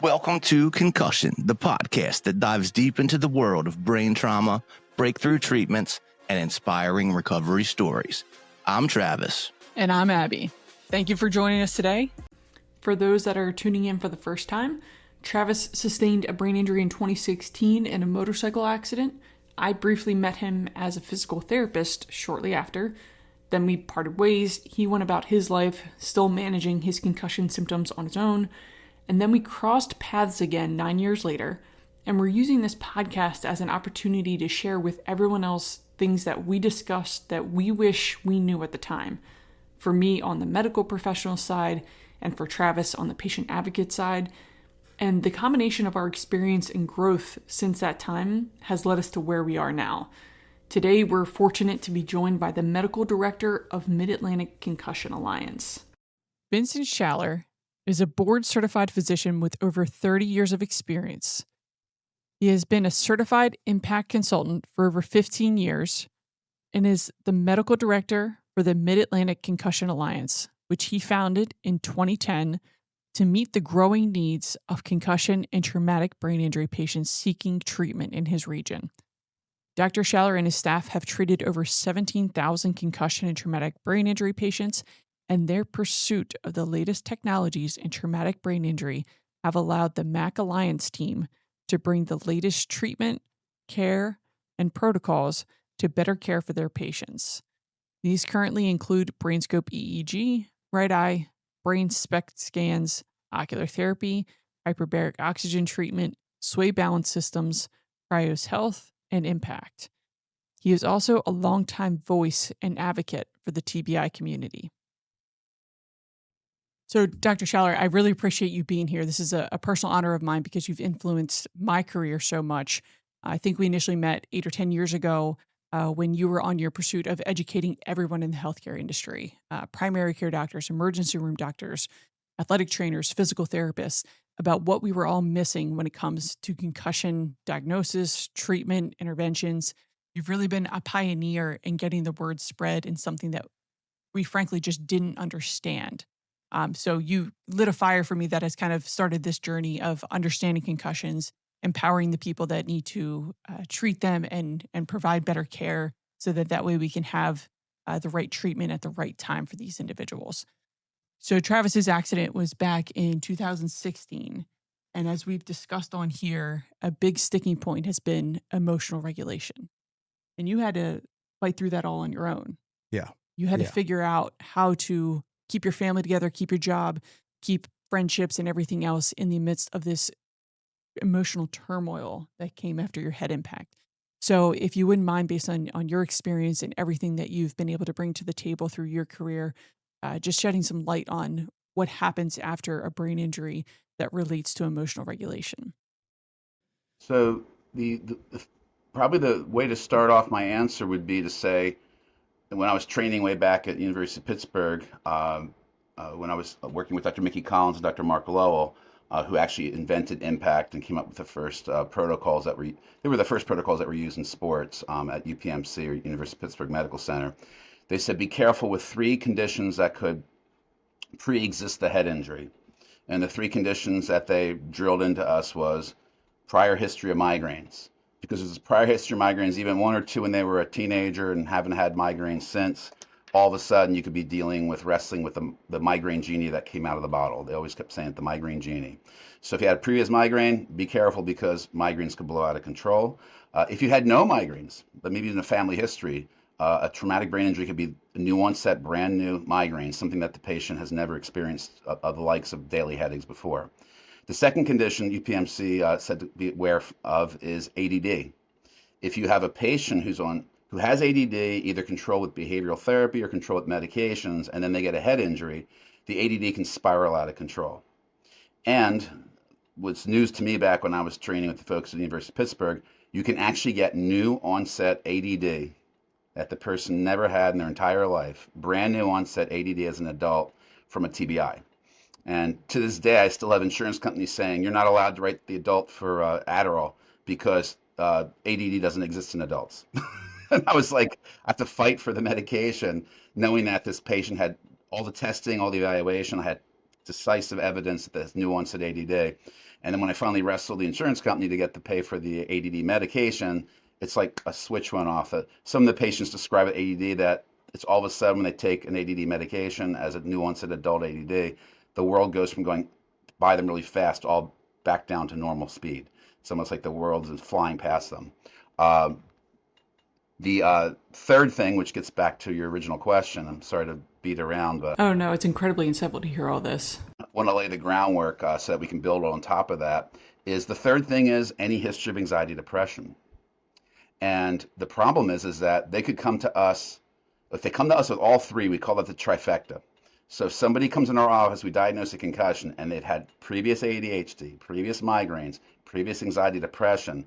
Welcome to Concussion, the podcast that dives deep into the world of brain trauma, breakthrough treatments, and inspiring recovery stories. I'm Travis. And I'm Abby. Thank you for joining us today. For those that are tuning in for the first time, Travis sustained a brain injury in 2016 in a motorcycle accident. I briefly met him as a physical therapist shortly after. Then we parted ways. He went about his life, still managing his concussion symptoms on his own. And then we crossed paths again 9 years later, and we're using this podcast as an opportunity to share with everyone else things that we discussed that we wish we knew at the time. For me on the medical professional side, and for Travis on the patient advocate side. And the combination of our experience and growth since that time has led us to where we are now. Today, we're fortunate to be joined by the medical director of Mid-Atlantic Concussion Alliance. Vincent Schaller is a board-certified physician with over 30 years of experience. He has been a certified impact consultant for over 15 years and is the medical director for the Mid-Atlantic Concussion Alliance, which he founded in 2010 to meet the growing needs of concussion and traumatic brain injury patients seeking treatment in his region. Dr. Schaller and his staff have treated over 17,000 concussion and traumatic brain injury patients, and their pursuit of the latest technologies in traumatic brain injury have allowed the MAC Alliance team to bring the latest treatment, care, and protocols to better care for their patients. These currently include BrainScope EEG, right eye, brain SPECT scans, ocular therapy, hyperbaric oxygen treatment, sway balance systems, Cryos Health, and Impact. He is also a longtime voice and advocate for the TBI community. So, Dr. Schaller, I really appreciate you being here. This is a personal honor of mine because you've influenced my career so much. I think we initially met 8 or 10 years ago when you were on your pursuit of educating everyone in the healthcare industry, primary care doctors, emergency room doctors, athletic trainers, physical therapists, about what we were all missing when it comes to concussion diagnosis, treatment, interventions. You've really been a pioneer in getting the word spread in something that we frankly just didn't understand. So you lit a fire for me that has kind of started this journey of understanding concussions, empowering the people that need to treat them and provide better care so that way we can have the right treatment at the right time for these individuals. So Travis's accident was back in 2016. And as we've discussed on here, a big sticking point has been emotional regulation. And you had to fight through that all on your own. Yeah. You had to figure out how to keep your family together, keep your job, keep friendships and everything else in the midst of this emotional turmoil that came after your head impact. So if you wouldn't mind, based on your experience and everything that you've been able to bring to the table through your career, just shedding some light on what happens after a brain injury that relates to emotional regulation. So the probably the way to start off my answer would be to say, when I was training way back at the University of Pittsburgh, when I was working with Dr. Mickey Collins and Dr. Mark Lowell, who actually invented Impact and came up with the first protocols that were the first protocols that were used in sports at UPMC, or University of Pittsburgh Medical Center. They said, be careful with 3 conditions that could pre-exist the head injury. And the 3 conditions that they drilled into us was prior history of migraines. Because there's prior history of migraines, even 1 or 2 when they were a teenager and haven't had migraines since, all of a sudden you could be wrestling with the migraine genie that came out of the bottle. They always kept saying it, the migraine genie. So if you had a previous migraine, be careful because migraines could blow out of control. If you had no migraines, but maybe in a family history, a traumatic brain injury could be a new onset, brand new migraine, something that the patient has never experienced of the likes of daily headaches before. The second condition UPMC said to be aware of is ADD. If you have a patient who has ADD, either controlled with behavioral therapy or controlled with medications, and then they get a head injury, the ADD can spiral out of control. And what's news to me back when I was training with the folks at the University of Pittsburgh, you can actually get new onset ADD that the person never had in their entire life, brand new onset ADD as an adult from a TBI. And to this day, I still have insurance companies saying you're not allowed to write the adult for Adderall because ADD doesn't exist in adults. And I was like, I have to fight for the medication, knowing that this patient had all the testing, all the evaluation. I had decisive evidence that there's new onset ADD. And then when I finally wrestled the insurance company to get to pay for the ADD medication, it's like a switch went off. Some of the patients describe it ADD that it's all of a sudden when they take an ADD medication as a new onset adult ADD, the world goes from going by them really fast all back down to normal speed. It's almost like the world is flying past them. Um, the third thing, which gets back to your original question, I'm sorry to beat around, but Oh no, it's incredibly insightful to hear all this. I want to lay the groundwork so that we can build on top of that. Is the third thing is any history of anxiety, depression. And the problem is that they could come to us, if they come to us with all three, we call that the trifecta. So if somebody comes in our office, we diagnose a concussion, and they've had previous ADHD, previous migraines, previous anxiety, depression,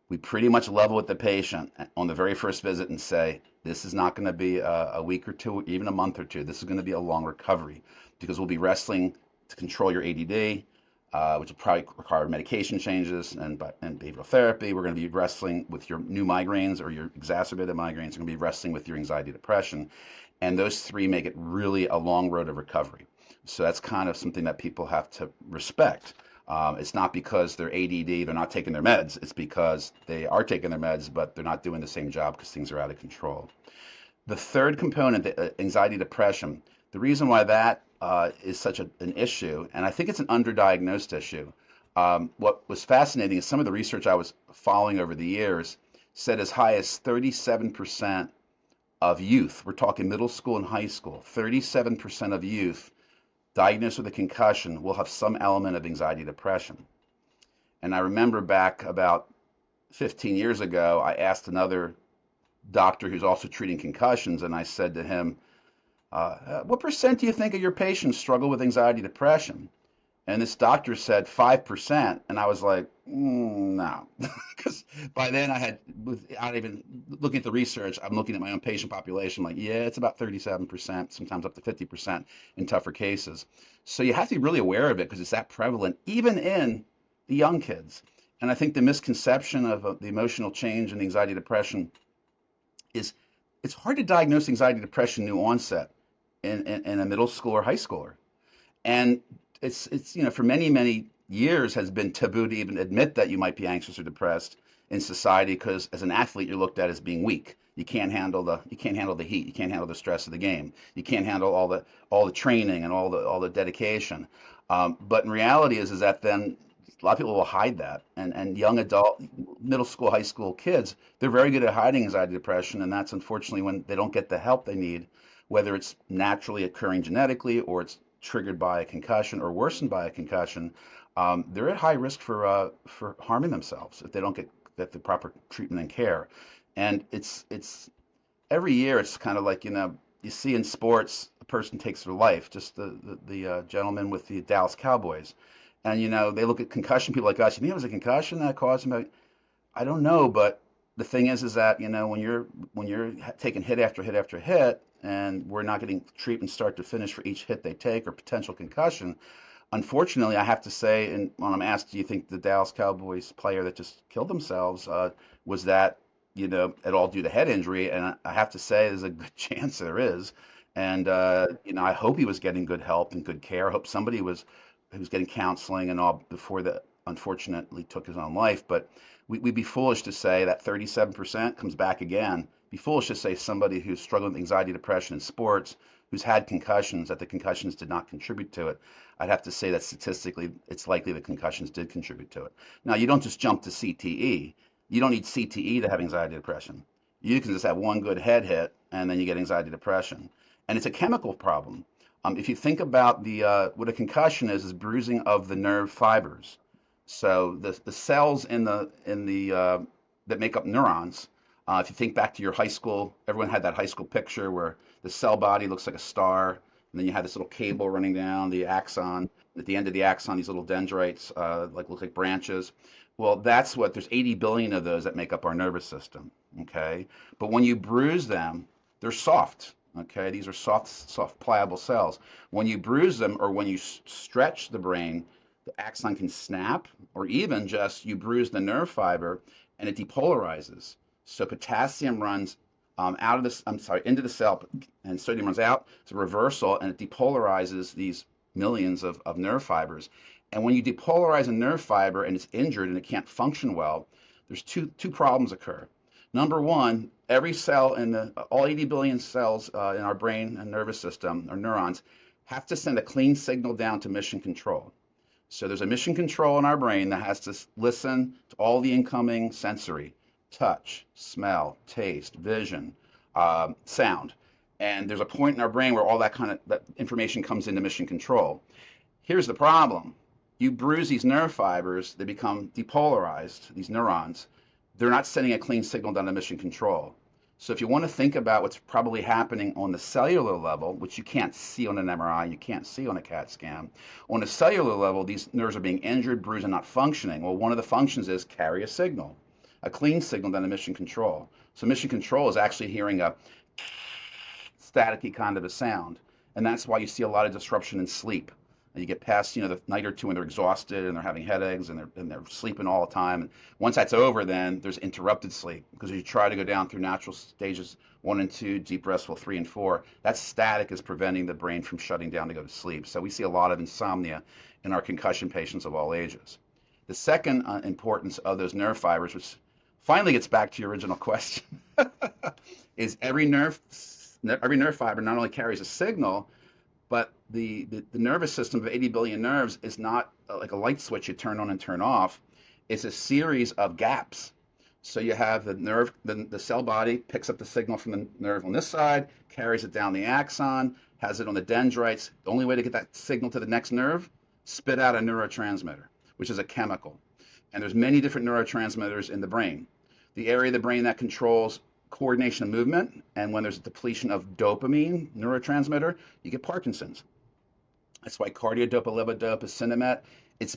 we pretty much level with the patient on the very first visit and say, this is not going to be a week or two, even a month or two. This is going to be a long recovery because we'll be wrestling to control your ADD, which will probably require medication changes and behavioral therapy. We're going to be wrestling with your new migraines or your exacerbated migraines. We're going to be wrestling with your anxiety, depression. And those three make it really a long road of recovery. So that's kind of something that people have to respect. It's not because they're ADD, they're not taking their meds. It's because they are taking their meds, but they're not doing the same job because things are out of control. The third component, the anxiety, depression, the reason why that is such an issue, and I think it's an underdiagnosed issue. What was fascinating is some of the research I was following over the years said as high as 37% of youth, we're talking middle school and high school, 37% of youth diagnosed with a concussion will have some element of anxiety, depression. And I remember back about 15 years ago, I asked another doctor who's also treating concussions, and I said to him, what percent do you think of your patients struggle with anxiety, depression? And this doctor said 5%. And I was like, no. Because by then I had, without even looking at the research, I'm looking at my own patient population, like, yeah, it's about 37%, sometimes up to 50% in tougher cases. So you have to be really aware of it because it's that prevalent, even in the young kids. And I think the misconception of the emotional change and anxiety, depression is it's hard to diagnose anxiety, depression, new onset in a middle school or high schooler. And it's for many years has been taboo to even admit that you might be anxious or depressed in society because as an athlete you're looked at as being weak. You can't handle the heat, you can't handle the stress of the game, you can't handle all the training and all the dedication. But in reality is that then a lot of people will hide that, and young adult, middle school, high school kids, they're very good at hiding anxiety, depression, and that's unfortunately when they don't get the help they need, whether it's naturally occurring genetically or it's triggered by a concussion or worsened by a concussion, they're at high risk for harming themselves if they don't get the proper treatment and care. And it's every year it's kind of like you see in sports a person takes their life. Just the gentleman with the Dallas Cowboys, and they look at concussion people like us. You think it was a concussion that caused him? I don't know, but the thing is that when you're taking hit after hit after hit, and we're not getting treatment start to finish for each hit they take or potential concussion. Unfortunately, I have to say, and when I'm asked, do you think the Dallas Cowboys player that just killed themselves was that, at all due to head injury? And I have to say there's a good chance there is. And, I hope he was getting good help and good care. I hope somebody was getting counseling and all before that unfortunately took his own life. But we'd be foolish to say that 37% comes back again. Be foolish to say somebody who's struggling with anxiety, depression in sports, who's had concussions, that the concussions did not contribute to it. I'd have to say that statistically, it's likely that concussions did contribute to it. Now, you don't just jump to CTE. You don't need CTE to have anxiety, depression. You can just have one good head hit, and then you get anxiety, depression. And it's a chemical problem. If you think about what a concussion is bruising of the nerve fibers. So the cells in the that make up neurons. If you think back to your high school, everyone had that high school picture where the cell body looks like a star, and then you have this little cable running down the axon. At the end of the axon, these little dendrites look like branches. Well, there's 80 billion of those that make up our nervous system. Okay, but when you bruise them, they're soft. Okay, these are soft, pliable cells. When you bruise them or when you stretch the brain, the axon can snap, or even just you bruise the nerve fiber and it depolarizes. So potassium runs into the cell, and sodium runs out. It's a reversal, and it depolarizes these millions of nerve fibers. And when you depolarize a nerve fiber and it's injured and it can't function well, there's two problems occur. Number one, every cell in all 80 billion cells in our brain and nervous system, or neurons, have to send a clean signal down to mission control. So there's a mission control in our brain that has to listen to all the incoming sensory, touch, smell, taste, vision, sound. And there's a point in our brain where all that information comes into mission control. Here's the problem. You bruise these nerve fibers, they become depolarized, these neurons. They're not sending a clean signal down to mission control. So if you want to think about what's probably happening on the cellular level, which you can't see on an MRI, you can't see on a CAT scan, on a cellular level, these nerves are being injured, bruised, and not functioning. Well, one of the functions is carry a signal, a clean signal down to mission control. So mission control is actually hearing a staticky kind of a sound. And that's why you see a lot of disruption in sleep. And you get past, the night or two and they're exhausted and they're having headaches and they're sleeping all the time. And once that's over, then there's interrupted sleep, because as you try to go down through natural stages 1 and 2, deep restful 3 and 4, that static is preventing the brain from shutting down to go to sleep. So we see a lot of insomnia in our concussion patients of all ages. The second importance of those nerve fibers, which finally gets back to your original question, is every nerve fiber not only carries a signal, but the nervous system of 80 billion nerves is not like a light switch you turn on and turn off. It's a series of gaps. So you have the nerve, the cell body picks up the signal from the nerve on this side, carries it down the axon, has it on the dendrites. The only way to get that signal to the next nerve, spit out a neurotransmitter, which is a chemical. And there's many different neurotransmitters in the brain. The area of the brain that controls coordination of movement, and when there's a depletion of dopamine neurotransmitter, you get Parkinson's. That's why cardiadopa, levodopa, Sinemet, it's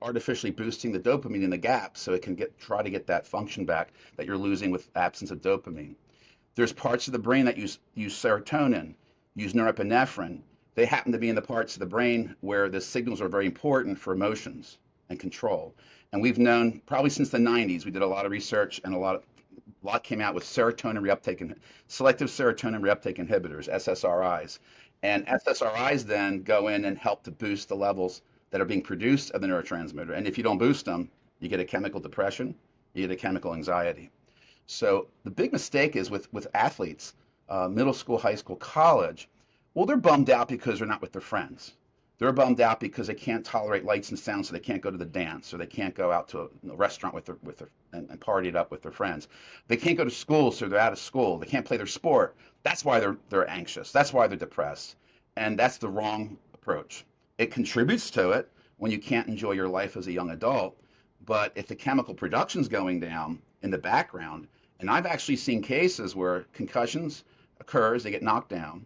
artificially boosting the dopamine in the gap so it can try to get that function back that you're losing with absence of dopamine. There's parts of the brain that use serotonin, use norepinephrine. They happen to be in the parts of the brain where the signals are very important for emotions and control. And we've known probably since the 90s, we did a lot of research and a lot came out with selective serotonin reuptake inhibitors, SSRIs. And SSRIs then go in and help to boost the levels that are being produced of the neurotransmitter. And if you don't boost them, you get a chemical depression, you get a chemical anxiety. So the big mistake is with athletes, middle school, high school, college, well, they're bummed out because they're not with their friends. They're bummed out because they can't tolerate lights and sound, so they can't go to the dance, or they can't go out to a restaurant and party it up with their friends. They can't go to school, so they're out of school. They can't play their sport. That's why they're anxious. That's why they're depressed. And that's the wrong approach. It contributes to it when you can't enjoy your life as a young adult, but if the chemical production's going down in the background, and I've actually seen cases where concussions occurs, they get knocked down,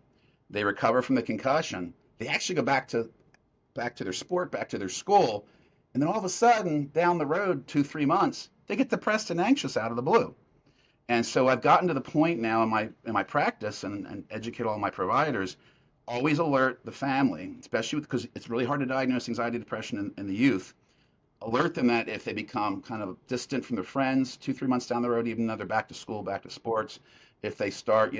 they recover from the concussion, they actually go back to their sport, back to their school, and then all of a sudden, down the road, 2-3 months, they get depressed and anxious out of the blue. And so I've gotten to the point now in my practice and educate all my providers, always alert the family, especially because it's really hard to diagnose anxiety, depression in the youth. Alert them that if they become kind of distant from their friends 2-3 months down the road, even though they're back to school, back to sports, if they start,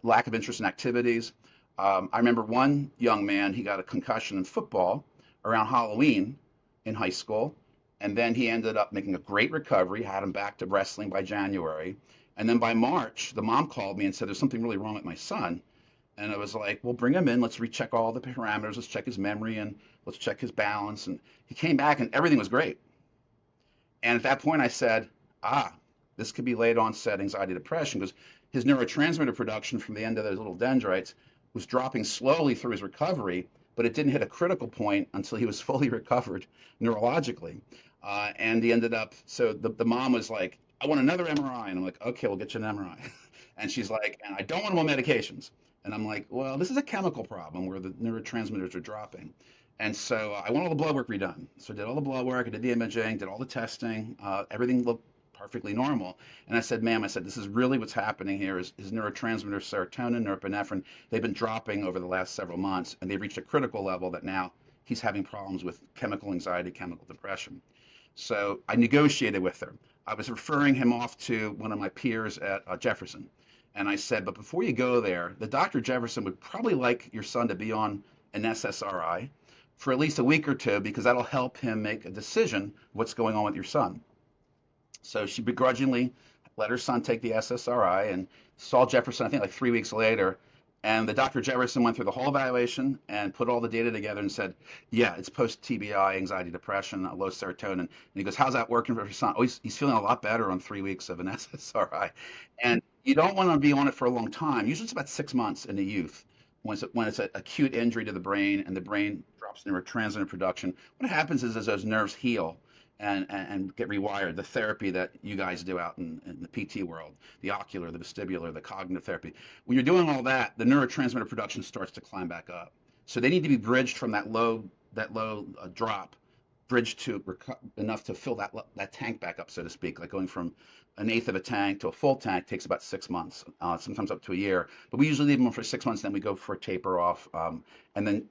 lack of interest in activities. I remember one young man, he got a concussion in football around Halloween in high school, and then he ended up making a great recovery, had him back to wrestling by January. And then by March, the mom called me and said, there's something really wrong with my son. And I was like, well, bring him in. Let's recheck all the parameters. Let's check his memory and let's check his balance. And he came back and everything was great. And at that point I said, this could be late onset anxiety depression, because his neurotransmitter production from the end of those little dendrites was dropping slowly through his recovery, but it didn't hit a critical point until he was fully recovered neurologically. And he ended up, so the mom was like, I want another MRI. And I'm like, okay, we'll get you an MRI. And she's like, and I don't want him on medications. And I'm like, well, this is a chemical problem where the neurotransmitters are dropping. And so I want all the blood work redone. So I did all the blood work, I did the imaging, did all the testing, everything looked perfectly normal. And I said, ma'am, this is really what's happening here is his neurotransmitter, serotonin, norepinephrine, they've been dropping over the last several months, and they've reached a critical level that now he's having problems with chemical anxiety, chemical depression. So I negotiated with her. I was referring him off to one of my peers at Jefferson. And I said, but before you go there, the Dr. Jefferson would probably like your son to be on an SSRI for at least a week or two, because that'll help him make a decision what's going on with your son. So she begrudgingly let her son take the SSRI and saw Jefferson, I think like 3 weeks later. And the Dr. Jefferson went through the whole evaluation and put all the data together and said, yeah, it's post TBI, anxiety, depression, low serotonin. And he goes, how's that working for your son? Oh, he's feeling a lot better on 3 weeks of an SSRI. And you don't want to be on it for a long time. Usually it's about 6 months in the youth when it's an acute injury to the brain and the brain drops neurotransmitter production. What happens is as those nerves heal, and get rewired. The therapy that you guys do out in the PT world, the ocular, the vestibular, the cognitive therapy. When you're doing all that, the neurotransmitter production starts to climb back up. So they need to be bridged from that low drop, bridged to enough to fill that tank back up, so to speak. Like going from an eighth of a tank to a full tank takes about 6 months, sometimes up to a year. But we usually leave them for 6 months, then we go for a taper off, and then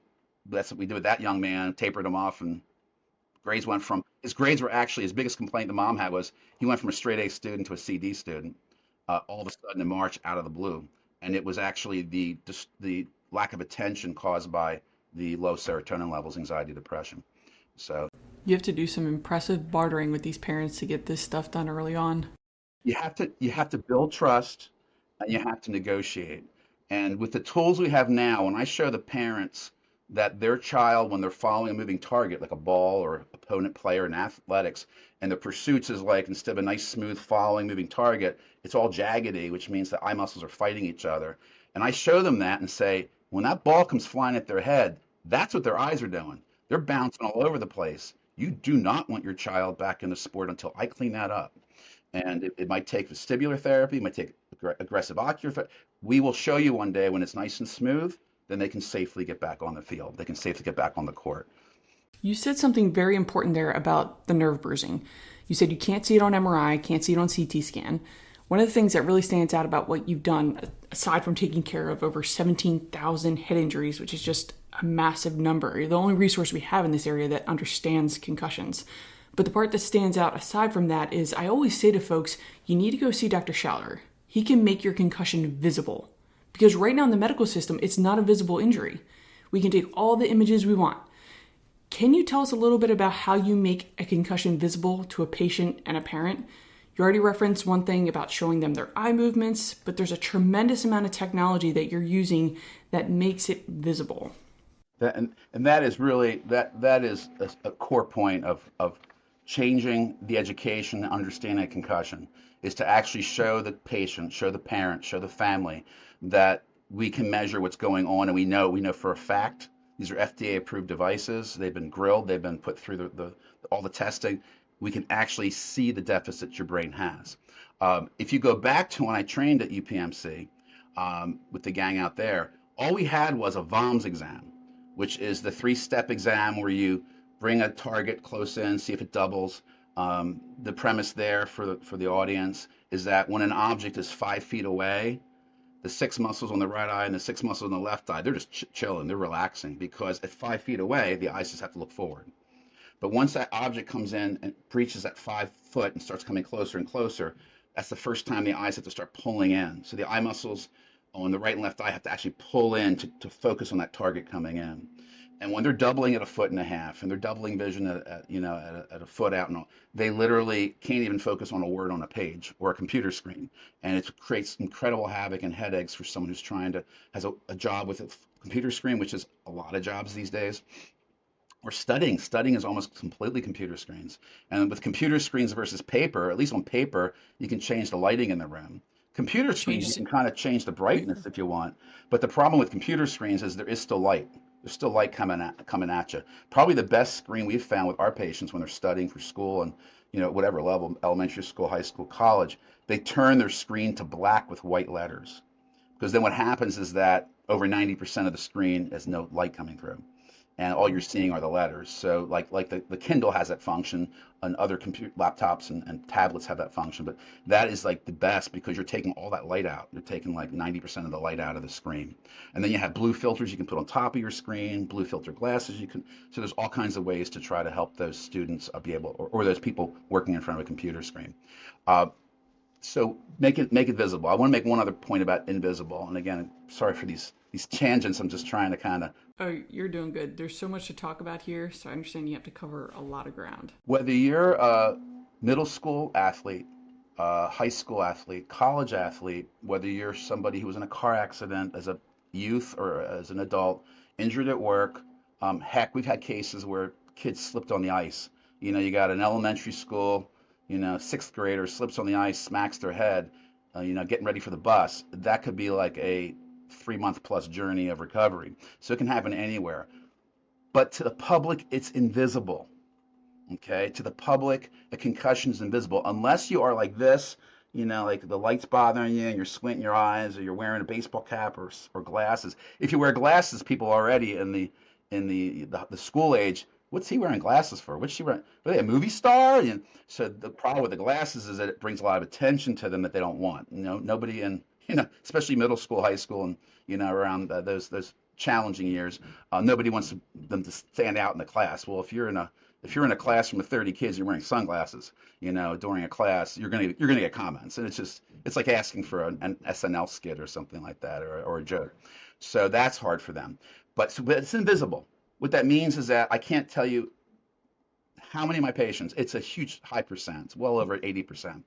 that's what we do with that young man. Tapered him off, and his grades were actually, his biggest complaint the mom had was he went from a straight A student to a CD student all of a sudden in March out of the blue. And it was actually the lack of attention caused by the low serotonin levels, anxiety, depression. So You have to do some impressive bartering with these parents to get this stuff done early on. you have to build trust, and you have to negotiate. And with the tools we have now, when I show the parents that their child, when they're following a moving target, like a ball or opponent player in athletics, and the pursuits is like, instead of a nice, smooth following moving target, it's all jaggedy, which means the eye muscles are fighting each other. And I show them that and say, when that ball comes flying at their head, that's what their eyes are doing. They're bouncing all over the place. You do not want your child back in the sport until I clean that up. And it might take vestibular therapy, it might take aggressive ocular therapy. We will show you one day when it's nice and smooth, then they can safely get back on the field. They can safely get back on the court. You said something very important there about the nerve bruising. You said you can't see it on MRI, can't see it on CT scan. One of the things that really stands out about what you've done, aside from taking care of over 17,000 head injuries, which is just a massive number, you're the only resource we have in this area that understands concussions. But the part that stands out aside from that is I always say to folks, you need to go see Dr. Schaller. He can make your concussion visible. Because right now in the medical system, it's not a visible injury. We can take all the images we want. Can you tell us a little bit about how you make a concussion visible to a patient and a parent? You already referenced one thing about showing them their eye movements, but there's a tremendous amount of technology that you're using that makes it visible. And that is really, that is a core point of changing the education and understanding of concussion, is to actually show the patient, show the parent, show the family that we can measure what's going on, and we know for a fact these are FDA approved devices. They've been grilled, they've been put through all the testing. We can actually see the deficits your brain has. If you go back to when I trained at UPMC with the gang out there, all we had was a VOMS exam, which is the 3-step exam where you bring a target close in, see if it doubles. The premise there for the audience is that when an object is 5 feet away, the 6 muscles on the right eye and the 6 muscles on the left eye, they're just chilling, they're relaxing, because at 5 feet away, the eyes just have to look forward. But once that object comes in and breaches that 5 foot and starts coming closer and closer, that's the first time the eyes have to start pulling in. So the eye muscles on the right and left eye have to actually pull in to focus on that target coming in. And when they're doubling at 1.5 feet and they're doubling vision at a foot out, and all, they literally can't even focus on a word on a page or a computer screen. And it creates incredible havoc and headaches for someone who's has a job with a computer screen, which is a lot of jobs these days. Or studying is almost completely computer screens. And with computer screens versus paper, at least on paper, you can change the lighting in the room. Computer screens, you can kind of change the brightness if you want. But the problem with computer screens is there is still light. There's still light coming at you. Probably the best screen we've found with our patients when they're studying for school and whatever level, elementary school, high school, college, they turn their screen to black with white letters. Because then what happens is that over 90% of the screen has no light coming through, and all you're seeing are the letters. So like the Kindle has that function, and other laptops and tablets have that function, but that is like the best because you're taking all that light out. You're taking like 90% of the light out of the screen. And then you have blue filters you can put on top of your screen, blue filter glasses so there's all kinds of ways to try to help those students be able, or those people working in front of a computer screen. So make it visible. I want to make one other point about invisible. And again, sorry for these tangents. I'm just trying to kind of Oh, you're doing good. There's so much to talk about here, so I understand you have to cover a lot of ground. Whether you're a middle school athlete, high school athlete, college athlete, whether you're somebody who was in a car accident as a youth or as an adult, injured at work, heck, we've had cases where kids slipped on the ice. You got an elementary school, sixth grader slips on the ice, smacks their head, getting ready for the bus. That could be like a 3 month plus journey of recovery. So it can happen anywhere. But to the public, it's invisible. Okay, to the public, the concussion is invisible unless you are like this, like the light's bothering you and you're squinting your eyes, or you're wearing a baseball cap or glasses. If you wear glasses, people already in the school age, what's he wearing glasses for? What's she wearing? Are they a movie star? And so the problem with the glasses is that it brings a lot of attention to them that they don't want. Nobody in, especially middle school, high school, and around those challenging years, nobody wants them to stand out in the class. Well, if you're in a classroom of 30 kids, you're wearing sunglasses, during a class, you're gonna get comments, and it's like asking for an SNL skit or something like that, or a joke. So that's hard for them. But it's invisible. What that means is that I can't tell you how many of my patients. It's a huge high percent, well over 80%.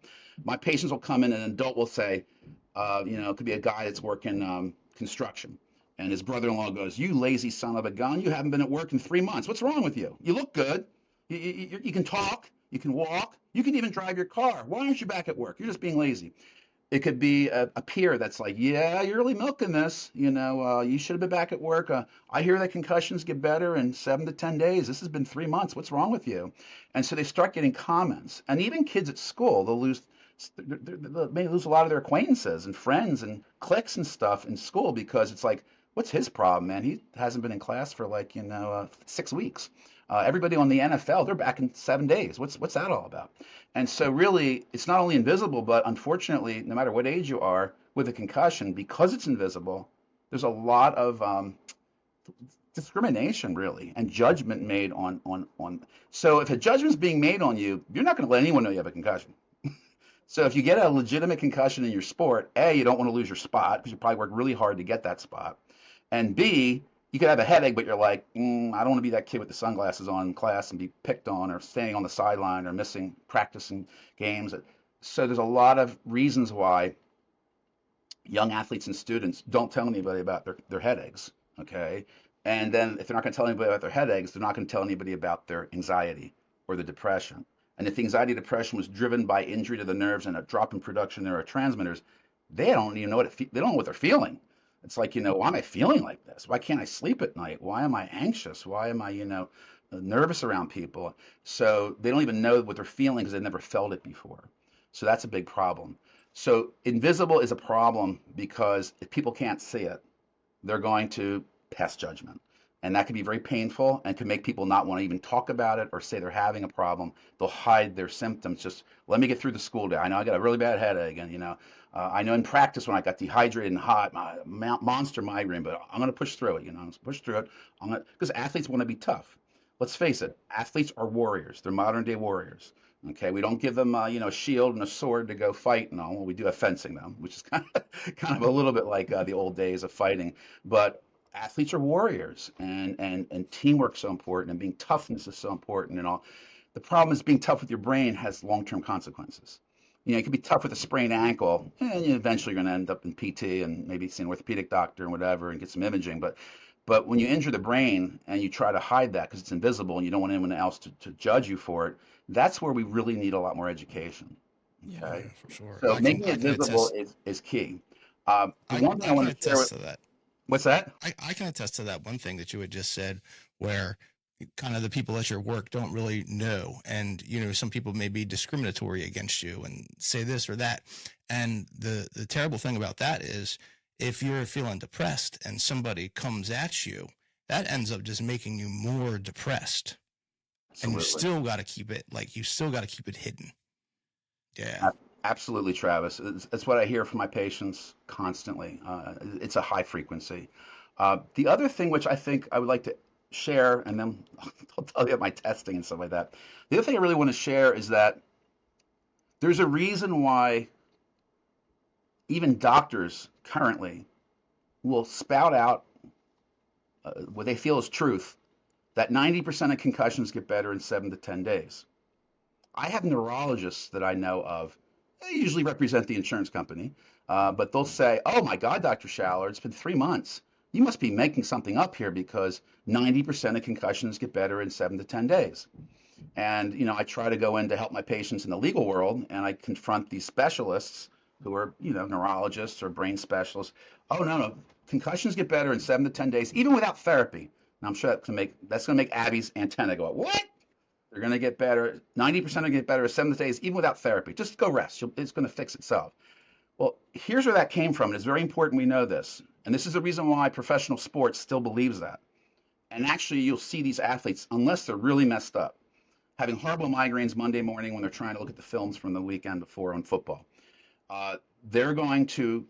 My patients will come in, and an adult will say, it could be a guy that's working construction. And his brother-in-law goes, "You lazy son of a gun! You haven't been at work in 3 months. What's wrong with you? You look good. You can talk. You can walk. You can even drive your car. Why aren't you back at work? You're just being lazy." It could be a peer that's like, "Yeah, you're really milking this. You should have been back at work. I hear that concussions get better in 7 to 10 days. This has been 3 months. What's wrong with you?" And so they start getting comments. And even kids at school, they may lose a lot of their acquaintances and friends and cliques and stuff in school, because it's like, what's his problem, man? He hasn't been in class for 6 weeks. Everybody on the NFL, they're back in 7 days. What's that all about? And so really, it's not only invisible, but unfortunately, no matter what age you are with a concussion, because it's invisible, there's a lot of discrimination really and judgment made on. So if a judgment's being made on you, you're not going to let anyone know you have a concussion. So if you get a legitimate concussion in your sport, A, you don't want to lose your spot because you probably worked really hard to get that spot. And B, you could have a headache, but you're like, I don't want to be that kid with the sunglasses on in class and be picked on, or staying on the sideline, or missing practicing games. So there's a lot of reasons why young athletes and students don't tell anybody about their headaches. Okay. And then if they're not going to tell anybody about their headaches, they're not going to tell anybody about their anxiety or the depression. And if the anxiety depression was driven by injury to the nerves and a drop in production of neurotransmitters, they don't even know they don't know what they're feeling. It's like, why am I feeling like this? Why can't I sleep at night? Why am I anxious? Why am I, nervous around people? So they don't even know what they're feeling because they've never felt it before. So that's a big problem. So invisible is a problem because if people can't see it, they're going to pass judgment. And that can be very painful and can make people not want to even talk about it or say they're having a problem. They'll hide their symptoms. Just let me get through the school day. I know I got a really bad headache, and I know in practice when I got dehydrated and hot, my monster migraine, but I'm going to push through it. Push through it. Because athletes want to be tough. Let's face it, athletes are warriors. They're modern day warriors. Okay, we don't give them a shield and a sword to go fight and all. Well, we do have fencing though, which is kind of a little bit like the old days of fighting. But athletes are warriors, and teamwork's so important, and being toughness is so important and all. The problem is being tough with your brain has long-term consequences. You can be tough with a sprained ankle, and eventually you're going to end up in PT and maybe see an orthopedic doctor and whatever and get some imaging. But when you injure the brain and you try to hide that because it's invisible and you don't want anyone else to judge you for it, that's where we really need a lot more education. Okay, Yeah, for sure. so making I it can visible attest. is key. The one thing I I can want to share attest with, to that. what's that? I can attest to that one thing that you had just said, where kind of the people at your work don't really know, and some people may be discriminatory against you and say this or that. And the terrible thing about that is, if you're feeling depressed and somebody comes at you, that ends up just making you more depressed. And Absolutely. you still got to keep it hidden. Yeah. Absolutely, Travis. It's what I hear from my patients constantly. It's a high frequency. The other thing which I think I would like to share, and then I'll tell you about my testing and stuff like that. The other thing I really want to share is that there's a reason why even doctors currently will spout out what they feel is truth, that 90% of concussions get better in 7 to 10 days. I have neurologists that I know of. They usually represent the insurance company, but they'll say, "Oh my God, Dr. Schaller, it's been 3 months. You must be making something up here because 90% of concussions get better in 7 to 10 days." And I try to go in to help my patients in the legal world, and I confront these specialists who are neurologists or brain specialists. Oh no, concussions get better in 7 to 10 days, even without therapy. And I'm sure that's gonna make Abby's antenna go up. What? They're going to get better. 90% are going to get better in 7 days, even without therapy. Just go rest. It's going to fix itself. Well, here's where that came from. And it's very important we know this. And this is the reason why professional sports still believes that. And actually, you'll see these athletes, unless they're really messed up, having horrible migraines Monday morning when they're trying to look at the films from the weekend before on football. They're going to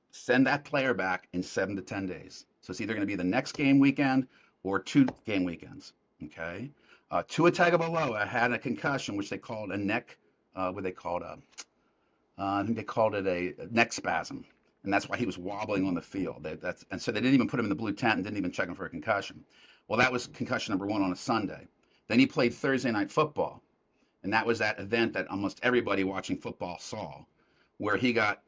send that player back in 7 to 10 days. So it's either going to be the next game weekend or 2 game weekends. Okay. Tua Tagovailoa had a concussion, which they called a neck. What they called I think they called it a neck spasm, and that's why he was wobbling on the field. And so they didn't even put him in the blue tent and didn't even check him for a concussion. Well, that was concussion number 1 on a Sunday. Then he played Thursday night football, and that was that event that almost everybody watching football saw, where he got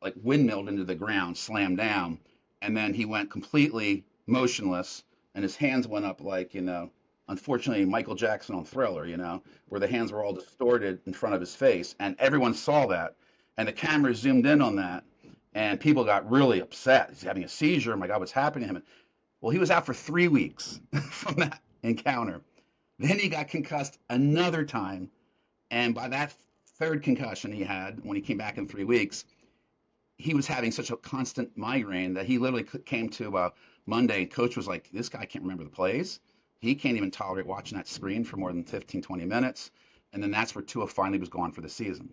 like windmilled into the ground, slammed down, and then he went completely motionless, and his hands went up like unfortunately, Michael Jackson on Thriller, where the hands were all distorted in front of his face, and everyone saw that, and the camera zoomed in on that, and people got really upset. He's having a seizure. Oh my God, what's happening to him? Well, he was out for 3 weeks from that encounter. Then he got concussed another time, and by that 3rd concussion he had, when he came back in 3 weeks, he was having such a constant migraine that he literally came to Monday, and coach was like, "This guy can't remember the plays. He can't even tolerate watching that screen for more than 15, 20 minutes. And then that's where Tua finally was gone for the season.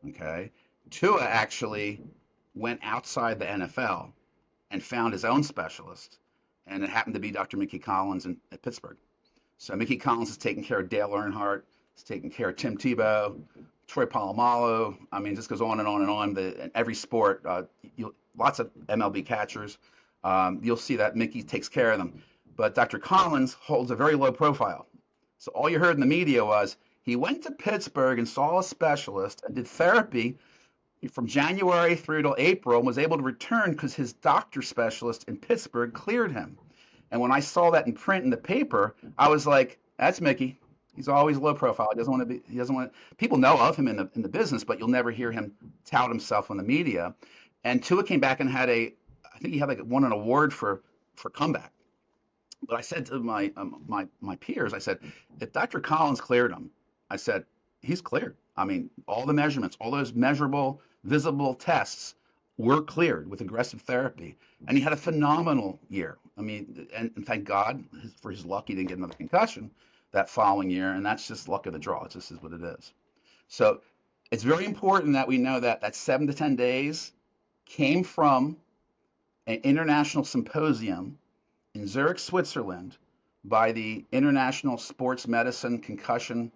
Okay. Tua actually went outside the NFL and found his own specialist. And it happened to be Dr. Mickey Collins at Pittsburgh. So Mickey Collins is taking care of Dale Earnhardt. He's taking care of Tim Tebow, Troy Polamalu. I mean, it just goes on and on and on. In every sport, lots of MLB catchers. You'll see that Mickey takes care of them. But Dr. Collins holds a very low profile. So all you heard in the media was he went to Pittsburgh and saw a specialist and did therapy from January through till April and was able to return because his doctor specialist in Pittsburgh cleared him. And when I saw that in print in the paper, I was like, that's Mickey. He's always low profile. He doesn't want to, people know of him in the business, but you'll never hear him tout himself on the media. And Tua came back and I think he had won an award for comeback. But I said to my peers, I said, if Dr. Collins cleared him, I said, he's cleared. I mean, all the measurements, all those measurable, visible tests were cleared with aggressive therapy. And he had a phenomenal year. I mean, and thank God for his luck, he didn't get another concussion that following year. And that's just luck of the draw. It just is what it is. So it's very important that we know that 7 to 10 days came from an international symposium in Zurich, Switzerland, by the International Sports Medicine Concussion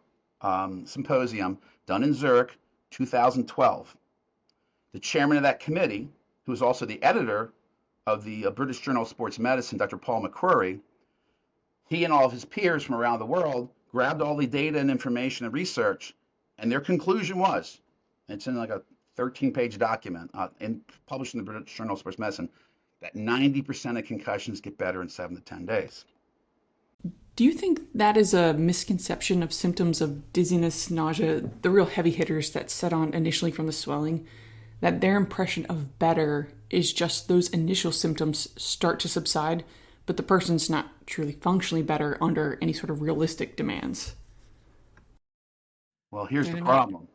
Symposium done in Zurich, 2012. The chairman of that committee, who is also the editor of the British Journal of Sports Medicine, Dr. Paul McCrory, he and all of his peers from around the world grabbed all the data and information and research, and their conclusion was, it's in like a 13-page document published in the British Journal of Sports Medicine, that 90% of concussions get better in 7 to 10 days. Do you think that is a misconception of symptoms of dizziness, nausea, the real heavy hitters that set on initially from the swelling, that their impression of better is just those initial symptoms start to subside, but the person's not truly functionally better under any sort of realistic demands? Well, here's the problem.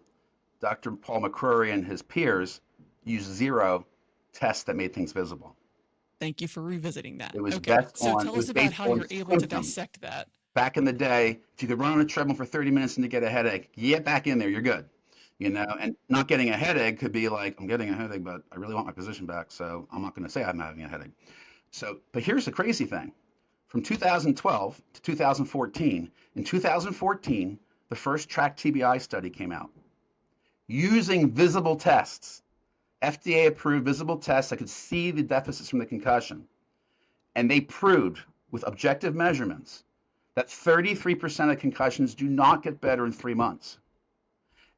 Dr. Paul McCrory and his peers used 0 tests that made things visible. Thank you for revisiting that. It was okay. based So on, tell us about how you're able to dissect that. Back in the day, if you could run on a treadmill for 30 minutes and you get a headache, you get back in there, you're good. And not getting a headache could be like, I'm getting a headache, but I really want my position back, so I'm not going to say I'm having a headache. So, but here's the crazy thing. From 2012 to 2014, in 2014, the first track TBI study came out using visible tests. FDA approved visible tests that could see the deficits from the concussion. And they proved with objective measurements that 33% of concussions do not get better in 3 months.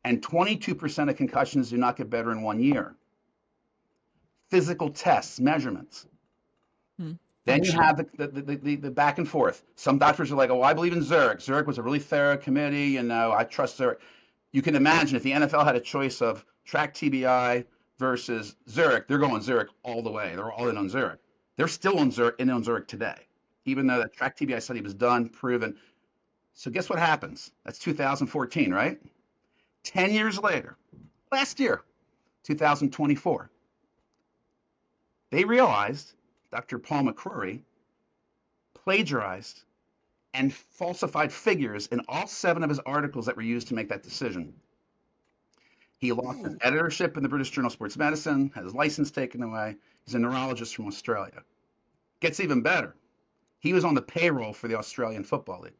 And 22% of concussions do not get better in 1 year. Physical tests, measurements. Then you have the back and forth. Some doctors are like, oh, I believe in Zurich. Zurich was a really thorough committee, I trust Zurich. You can imagine if the NFL had a choice of track TBI versus Zurich, they're going Zurich all the way. They're all in on Zurich. They're still on Zurich today, even though that track TBI study was done, proven. So guess what happens? That's 2014, right? 10 years later, last year, 2024, they realized Dr. Paul McCrory plagiarized and falsified figures in all 7 of his articles that were used to make that decision. He lost his editorship in the British Journal of Sports Medicine, had his license taken away. He's a neurologist from Australia. Gets even better. He was on the payroll for the Australian Football League.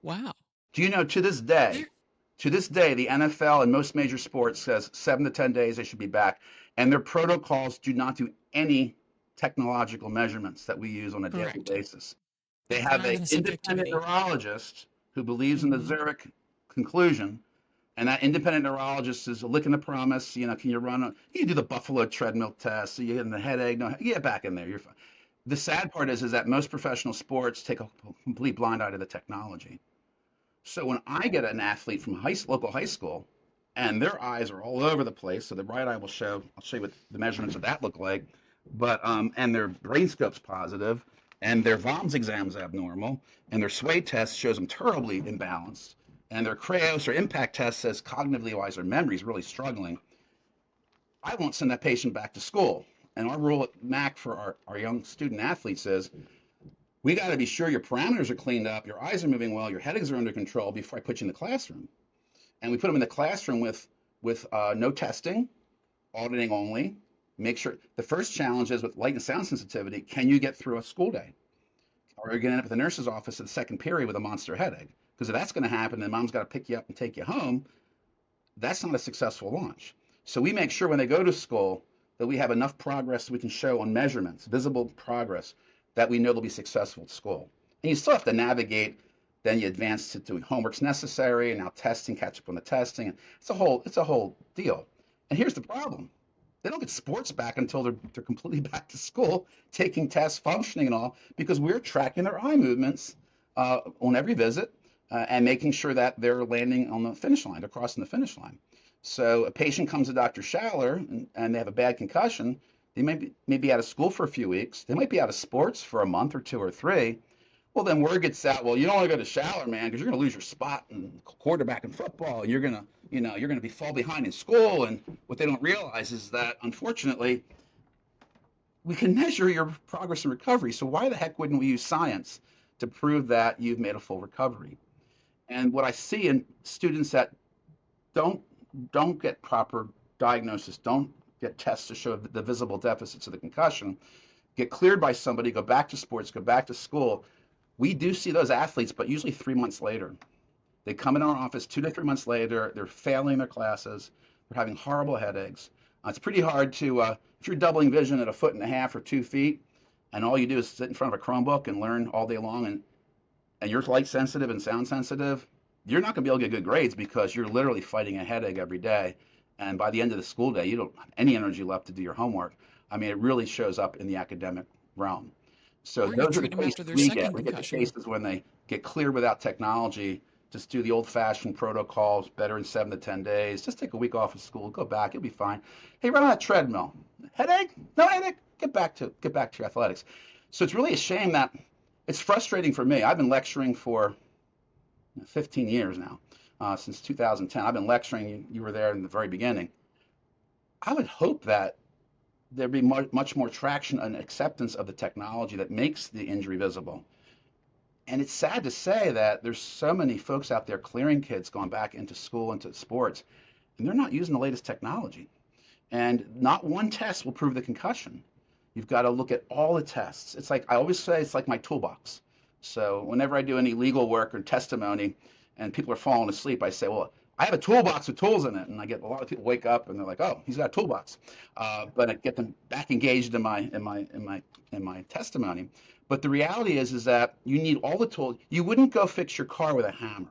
Wow. Do you know to this day, the NFL and most major sports says 7 to 10 days they should be back. And their protocols do not do any technological measurements that we use on a daily basis. They have an independent neurologist who believes in the Zurich conclusion, and that independent neurologist is licking the promise. Can you run? You can do the Buffalo treadmill test. So you get in the headache. No, you get back in there. You're fine. The sad part is that most professional sports take a complete blind eye to the technology. So when I get an athlete from local high school, and their eyes are all over the place, so the right eye I'll show you what the measurements of that look like, but and their brain scope's positive, and their VOMS exam's abnormal, and their sway test shows them terribly imbalanced, and their Creos or impact test says cognitively wise their memory's really struggling. I won't send that patient back to school. And our rule at MAC for our young student athletes is, we got to be sure your parameters are cleaned up, your eyes are moving well, your headaches are under control before I put you in the classroom. And we put them in the classroom with no testing, auditing only. Make sure the first challenge is with light and sound sensitivity. Can you get through a school day? Or are you going to end up at the nurse's office at the second period with a monster headache? Because if that's going to happen, then mom's got to pick you up and take you home. That's not a successful launch. So we make sure when they go to school that we have enough progress we can show on measurements, visible progress, that we know they'll be successful at school. And you still have to navigate. Then you advance to doing homework's necessary, and now testing, catch up on the testing. And it's a whole deal. And here's the problem. They don't get sports back until they're completely back to school, taking tests, functioning and all, because we're tracking their eye movements on every visit and making sure that they're landing on the finish line, they're crossing the finish line. So a patient comes to Dr. Schaller and they have a bad concussion. They may be out of school for a few weeks. They might be out of sports for a month or 2 or 3. Well, then word gets out, well, you don't want to go to Schaller, man, because you're going to lose your spot in quarterback in football. You're going to fall behind in school. And what they don't realize is that, unfortunately, we can measure your progress and recovery. So why the heck wouldn't we use science to prove that you've made a full recovery? And what I see in students that don't get proper diagnosis, don't get tests to show the visible deficits of the concussion, get cleared by somebody, go back to sports, go back to school. We do see those athletes, but usually 3 months later. They come in our office 2 to 3 months later. They're failing their classes. They're having horrible headaches. It's pretty hard to, if you're doubling vision at 1.5 feet or 2 feet, and all you do is sit in front of a Chromebook and learn all day long, and you're light sensitive and sound sensitive, you're not going to be able to get good grades because you're literally fighting a headache every day. And by the end of the school day, you don't have any energy left to do your homework. I mean, it really shows up in the academic realm. So those are the cases we get. We get the cases when they get cleared without technology. Just do the old-fashioned protocols, better in 7 to 10 days. Just take a week off of school, go back, you'll be fine. Hey, run on that treadmill. Headache? No headache? Get back to your athletics. So it's really a shame that it's frustrating for me. I've been lecturing for 15 years now, since 2010. I've been lecturing. You were there in the very beginning. I would hope that there'd be much more traction and acceptance of the technology that makes the injury visible. And it's sad to say that there's so many folks out there clearing kids going back into school, into sports, and they're not using the latest technology. And not one test will prove the concussion. You've got to look at all the tests. It's like, I always say, it's like my toolbox. So whenever I do any legal work or testimony and people are falling asleep, I say, well, I have a toolbox with tools in it, and I get a lot of people wake up and they're like, "Oh, he's got a toolbox," but I get them back engaged in my testimony. But the reality is that you need all the tools. You wouldn't go fix your car with a hammer.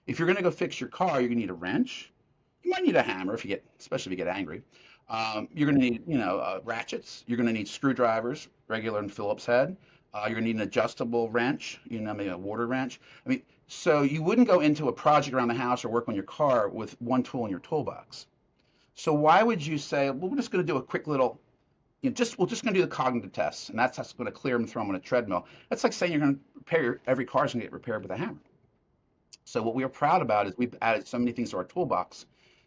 If you're going to go fix your car, you're going to need a wrench. You might need a hammer if you get, especially if you get angry. You're going to need, ratchets. You're going to need screwdrivers, regular and Phillips head. You're going to need an adjustable wrench, maybe a water wrench. I mean, so you wouldn't go into a project around the house or work on your car with one tool in your toolbox. So why would you say, well, we're just going to do a quick little, we're just going to do the cognitive tests, and that's going to clear them, throw them on a treadmill. That's like saying you're going to repair every car is going to get repaired with a hammer. So what we are proud about is we've added so many things to our toolbox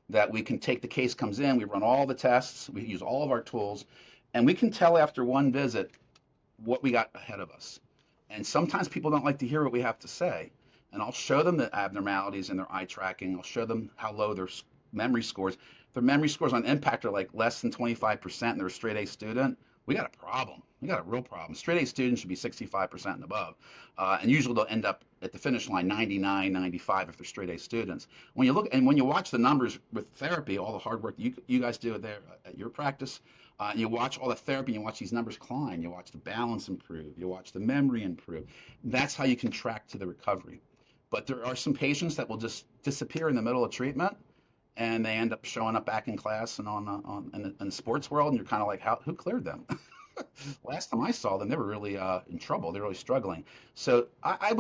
that we can take the case comes in, we run all the tests, we use all of our tools, and we can tell after one visit what we got ahead of us. And sometimes people don't like to hear what we have to say. And I'll show them the abnormalities in their eye tracking. I'll show them how low their memory scores. If their memory scores on impact are like less than 25% and they're a straight A student, we got a problem. We got a real problem. Straight A students should be 65% and above. And usually they'll end up at the finish line 99, 95 if they're straight A students. When you look and when you watch the numbers with therapy, all the hard work you guys do there at your practice, you watch all the therapy, you watch these numbers climb, you watch the balance improve, you watch the memory improve. That's how you can track to the recovery. But there are some patients that will just disappear in the middle of treatment, and they end up showing up back in class and in the sports world, and you're kind of like, who cleared them? Last time I saw them, they were really in trouble. They're really struggling. So I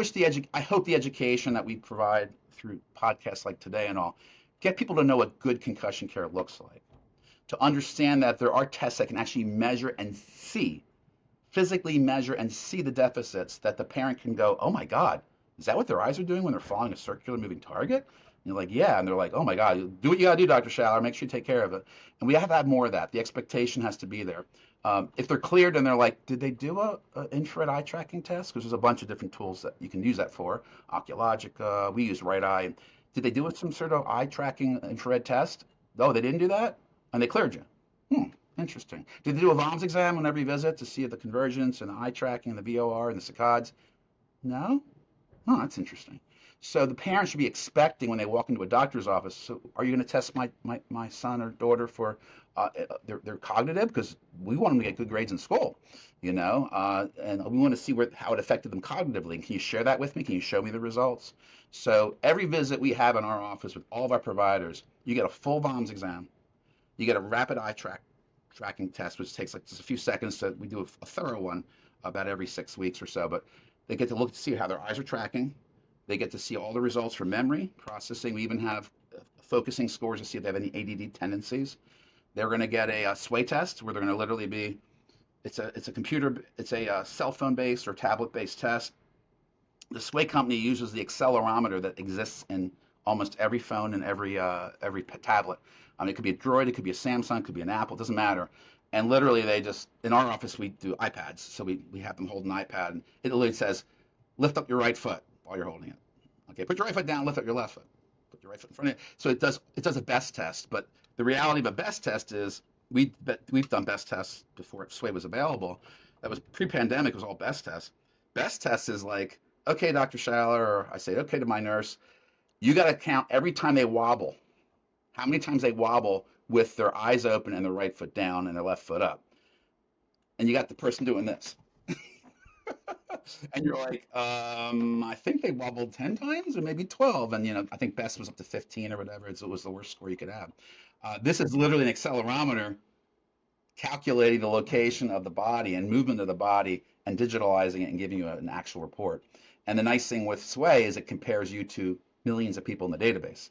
hope the education that we provide through podcasts like today and all, get people to know what good concussion care looks like, to understand that there are tests that can actually measure and see, physically measure and see the deficits, that the parent can go, oh my God, is that what their eyes are doing when they're following a circular moving target? And you're like, yeah. And they're like, oh my God, do what you gotta do, Dr. Schaller, make sure you take care of it. And we have to have more of that. The expectation has to be there. If they're cleared and they're like, did they do a infrared eye tracking test? Because there's a bunch of different tools that you can use that for. Oculogica, we use Right Eye. Did they do some sort of eye tracking infrared test? No, they didn't do that? And they cleared you. Interesting. Did they do a VOMS exam on every visit to see the convergence and the eye tracking and the VOR and the saccades? No? Oh, that's interesting. So the parents should be expecting when they walk into a doctor's office, so are you going to test my son or daughter for their cognitive? Because we want them to get good grades in school, and we want to see how it affected them cognitively. Can you share that with me? Can you show me the results? So every visit we have in our office with all of our providers, you get a full VOMS exam. You get a rapid eye tracking test, which takes like just a few seconds. So we do a thorough one about every 6 weeks or so. But they get to look to see how their eyes are tracking. They get to see all the results for memory, processing. We even have focusing scores to see if they have any ADD tendencies. They're going to get a sway test where they're going to literally be, it's a cell phone based or tablet based test. The sway company uses the accelerometer that exists in almost every phone and every tablet. It could be a Droid, it could be a Samsung, it could be an Apple, it doesn't matter. And literally in our office, we do iPads. So we have them hold an iPad, and it literally says, lift up your right foot while you're holding it. Okay, put your right foot down, lift up your left foot. Put your right foot in front of you. So it does a best test. But the reality of a best test is we've done best tests before Sway was available. That was pre-pandemic, it was all best tests. Best test is like, okay, Dr. Schaller, or I say, okay to my nurse, you got to count every time they wobble, how many times they wobble with their eyes open and their right foot down and their left foot up. And you got the person doing this. And you're like, I think they wobbled 10 times or maybe 12. And, I think best was up to 15 or whatever. It was the worst score you could have. This is literally an accelerometer calculating the location of the body and movement of the body and digitalizing it and giving you an actual report. And the nice thing with Sway is it compares you to millions of people in the database,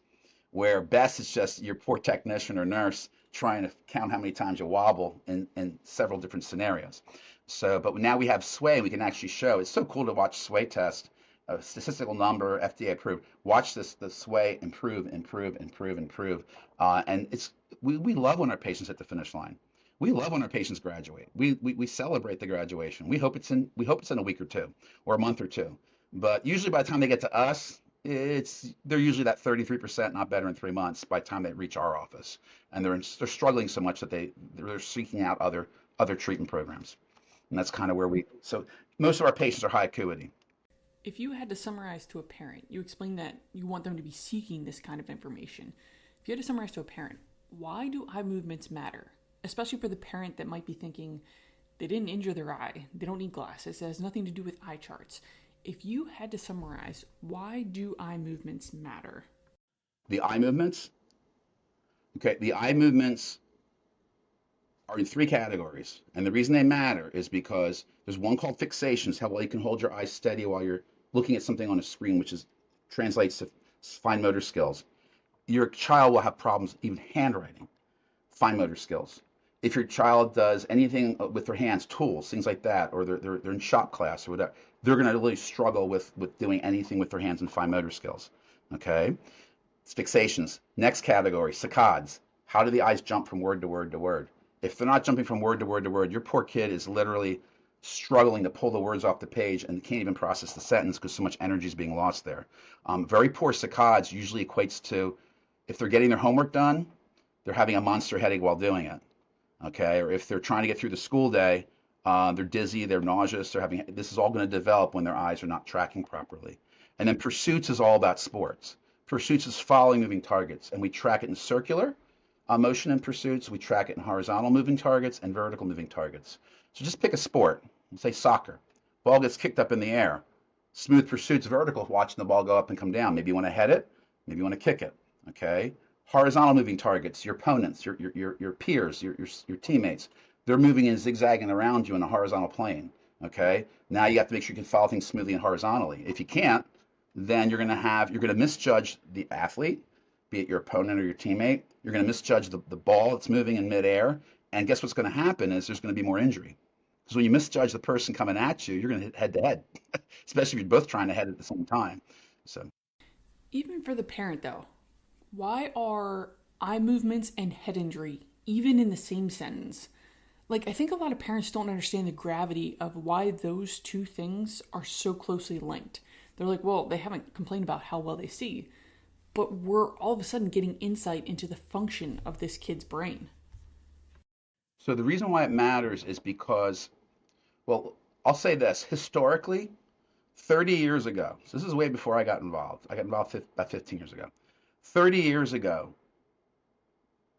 where best is just your poor technician or nurse trying to count how many times you wobble in several different scenarios. So, but now we have Sway, we can actually show. It's so cool to watch Sway test, a statistical number, FDA approved. Watch the Sway improve. And we love when our patients hit the finish line. We love when our patients graduate. We celebrate the graduation. We hope it's in a week or two or a month or two. But usually by the time they get to us, they're usually that 33% not better in 3 months by the time they reach our office, and they're struggling so much that they're seeking out other treatment programs, and that's kind of where so most of our patients are high acuity. If you had to summarize to a parent, you explained that you want them to be seeking this kind of information. If you had to summarize to a parent, why do eye movements matter? Especially for the parent that might be thinking they didn't injure their eye, they don't need glasses, it has nothing to do with eye charts. If you had to summarize, why do eye movements matter? The eye movements? Okay, the eye movements are in three categories. And the reason they matter is because there's one called fixations, how well you can hold your eyes steady while you're looking at something on a screen, which translates to fine motor skills. Your child will have problems even handwriting, fine motor skills. If your child does anything with their hands, tools, things like that, or they're in shop class or whatever, they're going to really struggle with doing anything with their hands and fine motor skills. Okay? It's fixations. Next category, saccades. How do the eyes jump from word to word to word? If they're not jumping from word to word to word, your poor kid is literally struggling to pull the words off the page and can't even process the sentence because so much energy is being lost there. Very poor saccades usually equates to if they're getting their homework done, they're having a monster headache while doing it. Okay, or if they're trying to get through the school day, they're dizzy, they're nauseous, this is all going to develop when their eyes are not tracking properly. And then pursuits is all about sports. Pursuits is following moving targets, and we track it in circular motion in pursuits, we track it in horizontal moving targets and vertical moving targets. So just pick a sport, say soccer. Ball gets kicked up in the air. Smooth pursuits, vertical, watching the ball go up and come down. Maybe you want to head it, maybe you want to kick it. Okay. Horizontal moving targets, your opponents, your peers, your teammates, they're moving and zigzagging around you in a horizontal plane. Okay. Now you have to make sure you can follow things smoothly and horizontally. If you can't, then you're going to misjudge the athlete, be it your opponent or your teammate. You're going to misjudge the ball that's moving in midair. And guess what's going to happen is there's going to be more injury. Because when you misjudge the person coming at you, you're going to hit head to head, especially if you're both trying to head at the same time. So, even for the parent though, why are eye movements and head injury even in the same sentence? Like, I think a lot of parents don't understand the gravity of why those two things are so closely linked. They're like, well, they haven't complained about how well they see, but we're all of a sudden getting insight into the function of this kid's brain. so the reason why it matters is because, well, I'll say this, historically, 30 years ago, so this is way before I got involved. I got involved about 15 years ago. 30 years ago,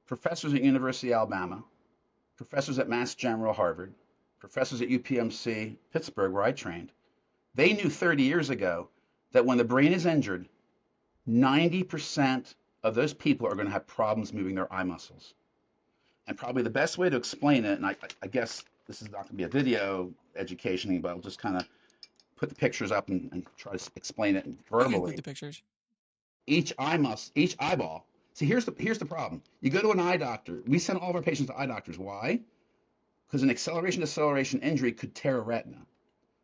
professors at University of Alabama, professors at Mass General, Harvard, professors at UPMC, Pittsburgh, where I trained, they knew 30 years ago that when the brain is injured, 90% of those people are going to have problems moving their eye muscles. And probably the best way to explain it, and I guess this is not going to be a video education, but I'll just kind of put the pictures up and try to explain it verbally. Put the pictures. Each eyeball. See, here's the problem. You go to an eye doctor. We send all of our patients to eye doctors. Why? Because an acceleration deceleration injury could tear a retina.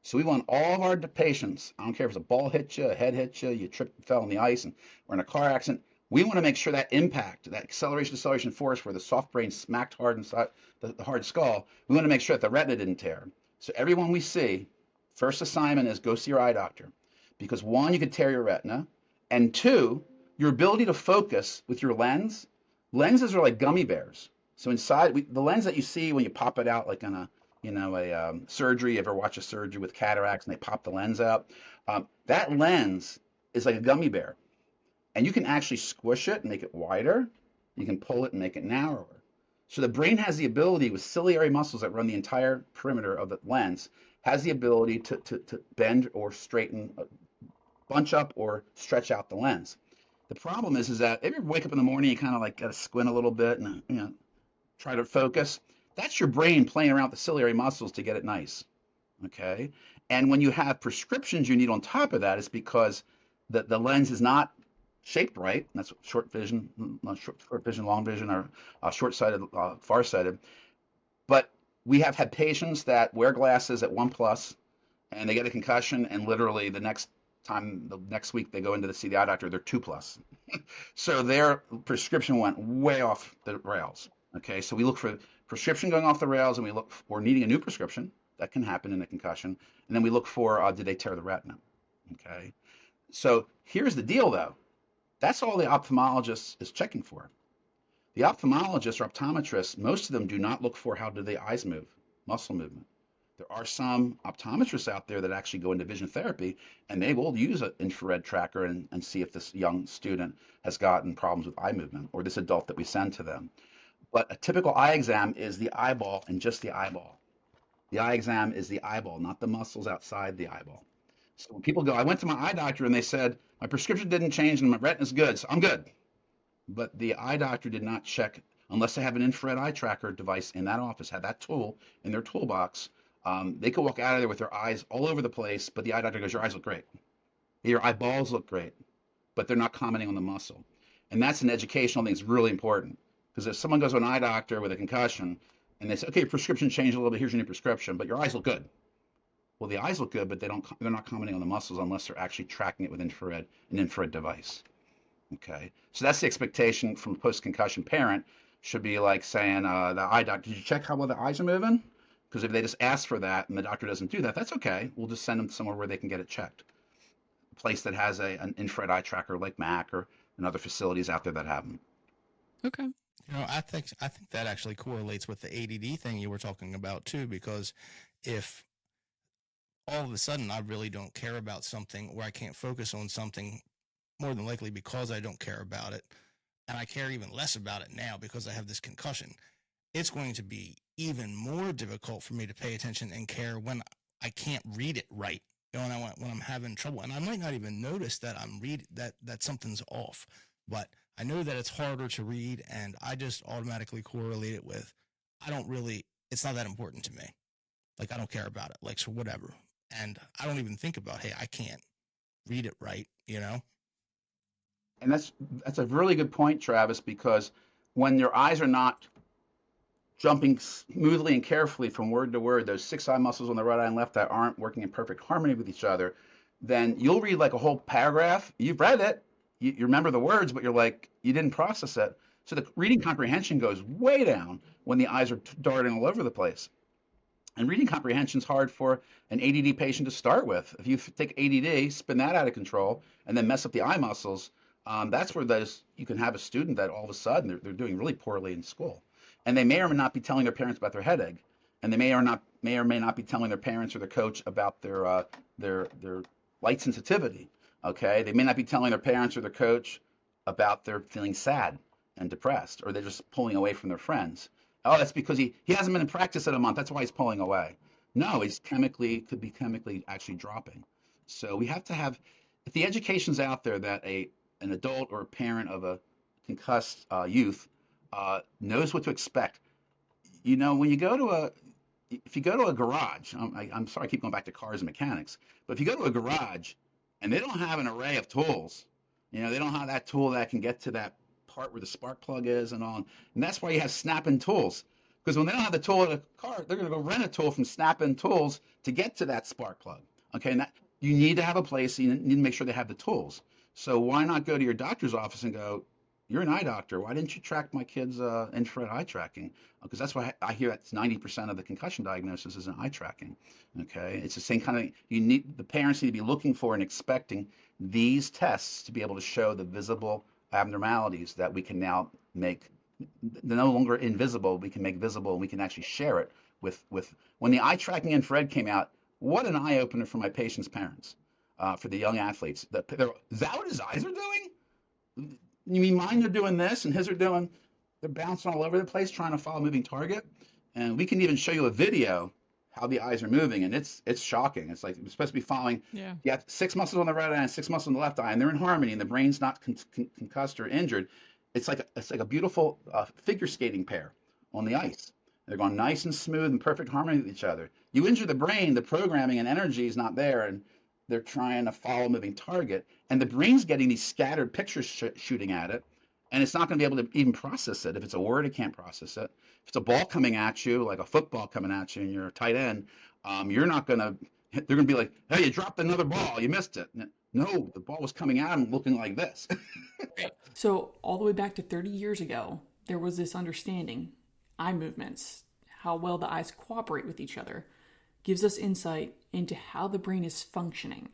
So we want all of our patients, I don't care if it's a ball hit you, a head hit you, you tripped and fell on the ice, or in a car accident, we want to make sure that impact, that acceleration deceleration force where the soft brain smacked hard inside the hard skull, we want to make sure that the retina didn't tear. So everyone we see, first assignment is go see your eye doctor. Because one, you could tear your retina, and two, your ability to focus with your lenses are like gummy bears. So inside, the lens that you see when you pop it out, like on a surgery, you ever watch a surgery with cataracts and they pop the lens out? That lens is like a gummy bear. And you can actually squish it and make it wider. You can pull it and make it narrower. So the brain has the ability, with ciliary muscles that run the entire perimeter of the lens, has the ability to bend or straighten, bunch up or stretch out the lens. The problem is that if you wake up in the morning, you kind of like got to squint a little bit and try to focus. That's your brain playing around with the ciliary muscles to get it nice. Okay. And when you have prescriptions you need on top of that, it's because the lens is not shaped right. That's short vision, long vision, or short-sighted, far-sighted. But we have had patients that wear glasses at 1+, and they get a concussion, and literally the next week they go into see the eye doctor, they're 2+. So their prescription went way off the rails. Okay, so we look for prescription going off the rails, and we look for needing a new prescription. That can happen in a concussion. And then we look for, did they tear the retina? Okay, so here's the deal, though. That's all the ophthalmologist is checking for. The ophthalmologists or optometrists, most of them do not look for how do the eyes move, muscle movement. There are some optometrists out there that actually go into vision therapy, and they will use an infrared tracker and see if this young student has gotten problems with eye movement, or this adult that we send to them. But a typical eye exam is the eyeball and just the eyeball. The eye exam is the eyeball, not the muscles outside the eyeball. So when people go, I went to my eye doctor and they said, my prescription didn't change and my retina's good, so I'm good. But the eye doctor did not check, unless they have an infrared eye tracker device in that office, have that tool in their toolbox. They could walk out of there with their eyes all over the place, but the eye doctor goes, your eyes look great. Your eyeballs look great, but they're not commenting on the muscle. And that's an educational thing that's really important. Because if someone goes to an eye doctor with a concussion and they say, okay, your prescription changed a little bit, here's your new prescription, but your eyes look good. Well, the eyes look good, but they're not commenting on the muscles unless they're actually tracking it with an infrared device. Okay, so that's the expectation from a post-concussion parent. Should be like saying, the eye doctor, did you check how well the eyes are moving? Because if they just ask for that and the doctor doesn't do that, that's okay. We'll just send them somewhere where they can get it checked. A place that has an infrared eye tracker like MAC or and other facilities out there that have them. Okay. I think that actually correlates with the ADD thing you were talking about too, because if all of a sudden I really don't care about something, or I can't focus on something, more than likely because I don't care about it, and I care even less about it now because I have this concussion, it's going to be even more difficult for me to pay attention and care when I can't read it right. When I'm having trouble, and I might not even notice that that something's off, but I know that it's harder to read, and I just automatically correlate it with it's not that important to me. Like, I don't care about it. Like, so whatever. And I don't even think about, hey, I can't read it right, And that's a really good point, Travis, because when your eyes are not jumping smoothly and carefully from word to word, those six eye muscles on the right eye and left eye aren't working in perfect harmony with each other, then you'll read like a whole paragraph. You've read it, you remember the words, but you're like, you didn't process it. So the reading comprehension goes way down when the eyes are darting all over the place. And reading comprehension is hard for an ADD patient to start with. If you take ADD, spin that out of control, and then mess up the eye muscles, that's where you can have a student that all of a sudden they're doing really poorly in school. And they may or may not be telling their parents about their headache, and they may or may not be telling their parents or their coach about their light sensitivity. Okay, they may not be telling their parents or their coach about their feeling sad and depressed, or they're just pulling away from their friends. Oh, that's because he hasn't been in practice in a month. That's why he's pulling away. No, could be chemically actually dropping. So we have to have, if the education's out there that an adult or a parent of a concussed youth knows what to expect. When you go to if you go to a garage, I'm sorry, I keep going back to cars and mechanics, but if you go to a garage and they don't have an array of tools, they don't have that tool that can get to that part where the spark plug is and all, and that's why you have Snap-in tools. Because when they don't have the tool in a car, they're going to go rent a tool from Snap-in Tools to get to that spark plug. Okay, and you need to have a place. You need to make sure they have the tools. So why not go to your doctor's office and go, you're an eye doctor. Why didn't you track my kid's infrared eye tracking? Because that's why I hear that's 90% of the concussion diagnosis is in eye tracking. Okay, it's the same kind of, the parents need to be looking for and expecting these tests to be able to show the visible abnormalities that we can now make. They're no longer invisible. We can make visible, and we can actually share it with. When the eye tracking infrared came out, what an eye opener for my patients' parents, for the young athletes. Is that what his eyes are doing? You mean mine are doing this and his are doing? They're bouncing all over the place trying to follow a moving target. And we can even show you a video how the eyes are moving, and it's shocking. It's like it's supposed to be following. Yeah. You have six muscles on the right eye and six muscles on the left eye, and they're in harmony, and the brain's not concussed or injured. It's like a beautiful figure skating pair on the ice. They're going nice and smooth and perfect harmony with each other. You injure the brain, the programming and energy is not there, and they're trying to follow a moving target, and the brain's getting these scattered pictures shooting at it, and it's not going to be able to even process it. If it's a word, it can't process it. If it's a ball coming at you, like a football coming at you, and you're a tight end, you're not going to. They're going to be like, "Hey, you dropped another ball. You missed it." No, the ball was coming at him looking like this. So all the way back to 30 years ago, there was this understanding, eye movements, how well the eyes cooperate with each other, gives us insight into how the brain is functioning.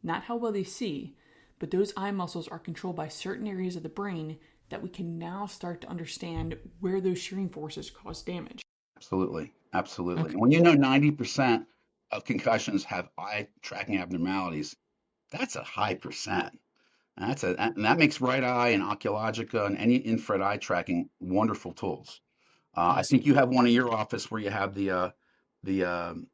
Not how well they see, but those eye muscles are controlled by certain areas of the brain that we can now start to understand where those shearing forces cause damage. Absolutely. Okay. And when you know 90% of concussions have eye tracking abnormalities. That's a high percent. And that makes right eye and oculogica and any infrared eye tracking wonderful tools. I Awesome. think you have one in your office where you have the The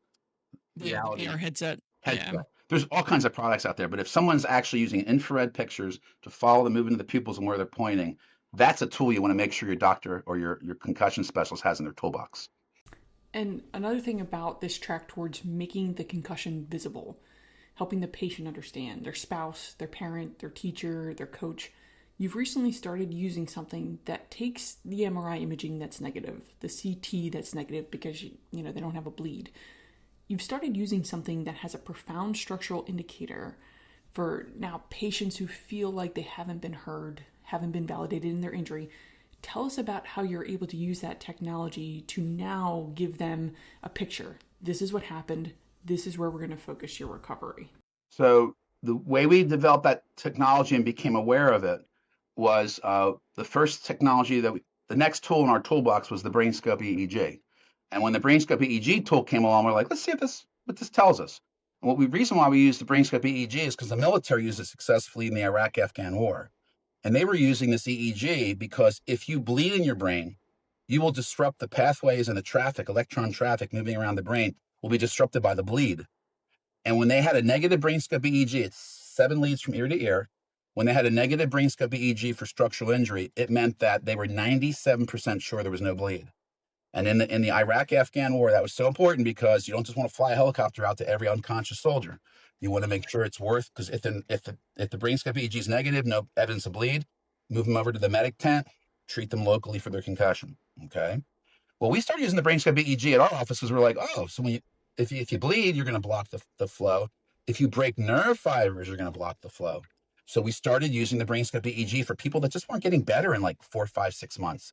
reality AR headset. Yeah. headset. There's all kinds of products out there, but if someone's actually using infrared pictures to follow the movement of the pupils and where they're pointing, that's a tool you want to make sure your doctor or your concussion specialist has in their toolbox. And another thing about this track towards making the concussion visible, helping the patient understand, their spouse, their parent, their teacher, their coach, you've recently started using something that takes the MRI imaging that's negative, the CT that's negative because they don't have a bleed. You've started using something that has a profound structural indicator for now patients who feel like they haven't been heard, haven't been validated in their injury. Tell us about how you're able to use that technology to now give them a picture. This is what happened. This is where we're going to focus your recovery. So the way we developed that technology and became aware of it was the first technology the next tool in our toolbox was the BrainScope EEG. And when the BrainScope EEG tool came along, we're like, let's see what this tells us. And reason why we use the BrainScope EEG is because the military used it successfully in the Iraq-Afghan war. And they were using this EEG because if you bleed in your brain, you will disrupt the pathways and the traffic, electron traffic moving around the brain will be disrupted by the bleed. And when they had a negative BrainScope EEG, it's 7 leads from ear to ear. When they had a negative BrainScope EEG for structural injury, it meant that they were 97% sure there was no bleed. And in the Iraq-Afghan war, that was so important because you don't just want to fly a helicopter out to every unconscious soldier. You want to make sure it's worth, because if the BrainScope EEG is negative, no evidence of bleed, move them over to the medic tent, treat them locally for their concussion. Okay. Well, we started using the BrainScope EEG at our office because we're like, oh, so if you bleed, you're going to block the flow. If you break nerve fibers, you're going to block the flow. So we started using the BrainScope EEG for people that just weren't getting better in like 4, 5, 6 months.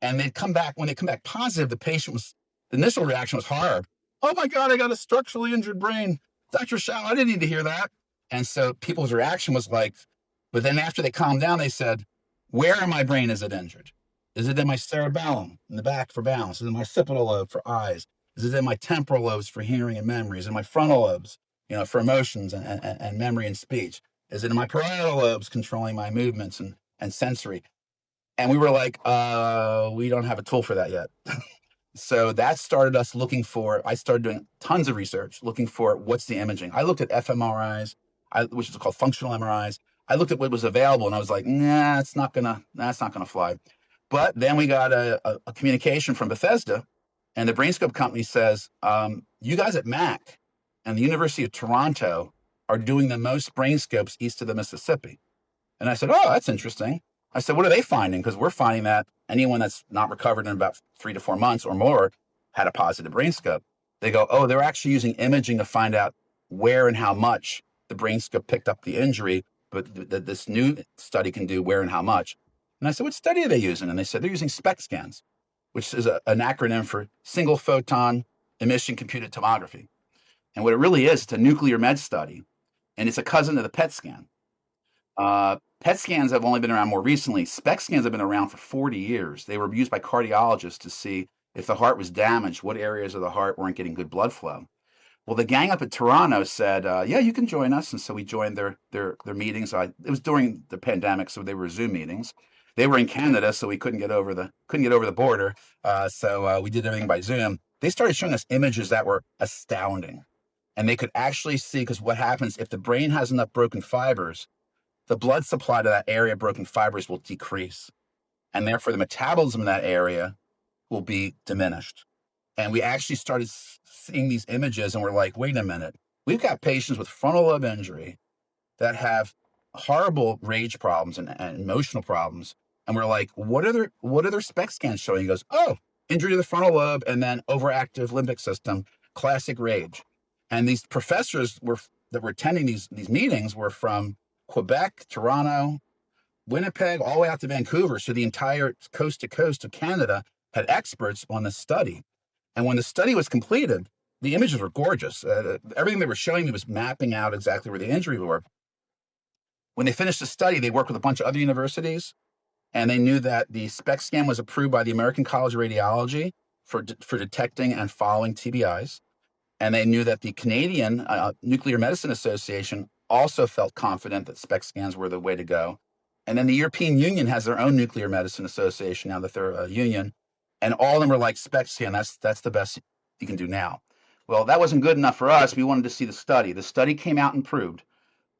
And when they come back positive, the initial reaction was horror. Oh my God, I got a structurally injured brain. Dr. Schaller, I didn't need to hear that. And so people's reaction was like, but then after they calmed down, they said, where in my brain is it injured? Is it in my cerebellum, in the back for balance? Is it in my occipital lobe for eyes? Is it in my temporal lobes for hearing and memory? Is it in my frontal lobes, for emotions and memory and speech? Is it in my parietal lobes controlling my movements and sensory? And we were like, we don't have a tool for that yet. So that started us I started doing tons of research, looking for what's the imaging. I looked at fMRIs, which is called functional MRIs. I looked at what was available and I was like, nah, that's not gonna fly. But then we got a communication from Bethesda, and the BrainScope company says, you guys at Mac and the University of Toronto are doing the most BrainScopes east of the Mississippi. And I said, oh, that's interesting. I said, what are they finding? Because we're finding that anyone that's not recovered in about 3 to 4 months or more had a positive BrainScope. They go, oh, they're actually using imaging to find out where and how much the BrainScope picked up the injury, but this new study can do where and how much. And I said, what study are they using? And they said they're using SPECT scans, which is an acronym for single photon emission computed tomography. And what it really is, it's a nuclear med study, and it's a cousin of the PET scan. PET scans have only been around more recently. SPECT scans have been around for 40 years. They were used by cardiologists to see if the heart was damaged, what areas of the heart weren't getting good blood flow. Well, the gang up at Toronto said, yeah, you can join us. And so we joined their meetings. It was during the pandemic, so they were Zoom meetings. They were in Canada, so we couldn't get over the border. So we did everything by Zoom. They started showing us images that were astounding. And they could actually see, because what happens if the brain has enough broken fibers, the blood supply to that area of broken fibers will decrease. And therefore, the metabolism in that area will be diminished. And we actually started seeing these images and we're like, wait a minute. We've got patients with frontal lobe injury that have horrible rage problems and emotional problems. And we're like, what are their SPECT scans showing? He goes, oh, injury to the frontal lobe and then overactive limbic system, classic rage. And these professors that were attending these meetings were from Quebec, Toronto, Winnipeg, all the way out to Vancouver. So the entire coast to coast of Canada had experts on this study. And when the study was completed, the images were gorgeous. Everything they were showing me was mapping out exactly where the injuries were. When they finished the study, they worked with a bunch of other universities, and they knew that the SPECT scan was approved by the American College of Radiology for detecting and following TBIs. And they knew that the Canadian Nuclear Medicine Association also felt confident that SPECT scans were the way to go. And then the European Union has their own Nuclear Medicine Association now that they're a union, and all of them are like SPECT scan. That's the best you can do now. Well, that wasn't good enough for us. We wanted to see the study. The study came out and proved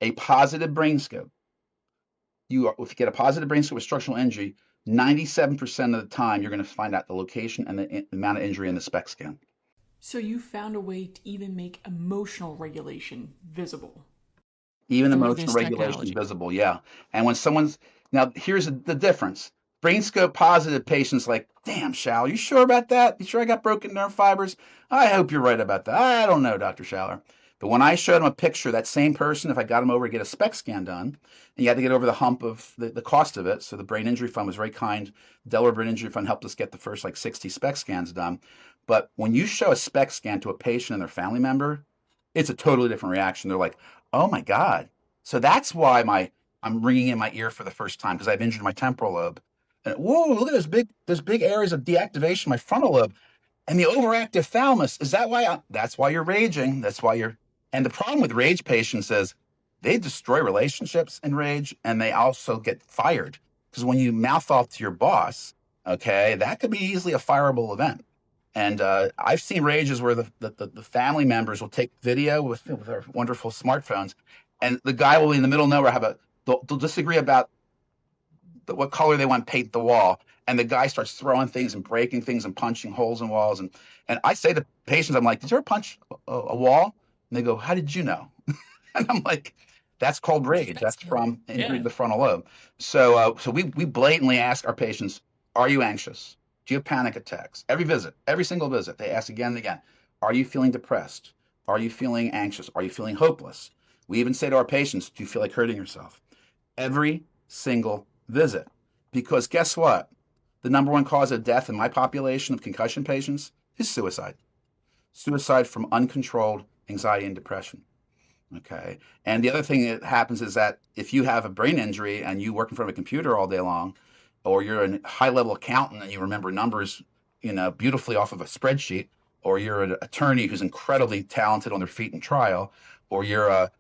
a positive brain scope. If you get a positive brain scope with structural injury, 97% of the time you're going to find out the location and the amount of injury in the SPECT scan. So you found a way to even make emotional regulation visible Even through emotional this regulation is technology. visible, yeah. And when someone's now, here's the difference. Brain scope positive patients like, damn, Schaller, you sure about that? You sure I got broken nerve fibers? I hope you're right about that. I don't know, Dr. Schaller. But when I showed him a picture, that same person, if I got him over to get a SPECT scan done, and you had to get over the hump of the cost of it. So the Brain Injury Fund was very kind. Delaware Brain Injury Fund helped us get the first like 60 SPECT scans done. But when you show a SPECT scan to a patient and their family member, it's a totally different reaction. They're like, oh my God. So that's why I'm ringing in my ear for the first time because I've injured my temporal lobe. And whoa, look at those big areas of deactivation in my frontal lobe and the overactive thalamus. Is that why? That's why you're raging. That's why you're. And the problem with rage patients is they destroy relationships in rage, and they also get fired because when you mouth off to your boss, okay, that could be easily a fireable event. And I've seen rages where the family members will take video with their wonderful smartphones, and the guy will be in the middle of nowhere they'll disagree about what color they want to paint the wall, and the guy starts throwing things and breaking things and punching holes in walls. And I say to patients, I'm like, did you ever punch a wall? And they go, how did you know? And I'm like, that's called rage. That's from injury to the frontal lobe. So we blatantly ask our patients, are you anxious? Do you have panic attacks? Every visit, every single visit, they ask again and again, are you feeling depressed? Are you feeling anxious? Are you feeling hopeless? We even say to our patients, do you feel like hurting yourself? Every single visit. Because guess what? The number one cause of death in my population of concussion patients is suicide. Suicide from uncontrolled anxiety and depression. Okay. And the other thing that happens is that if you have a brain injury and you work in front of a computer all day long, or you're a high level accountant and you remember numbers, beautifully off of a spreadsheet, or you're an attorney who's incredibly talented on their feet in trial, or you're a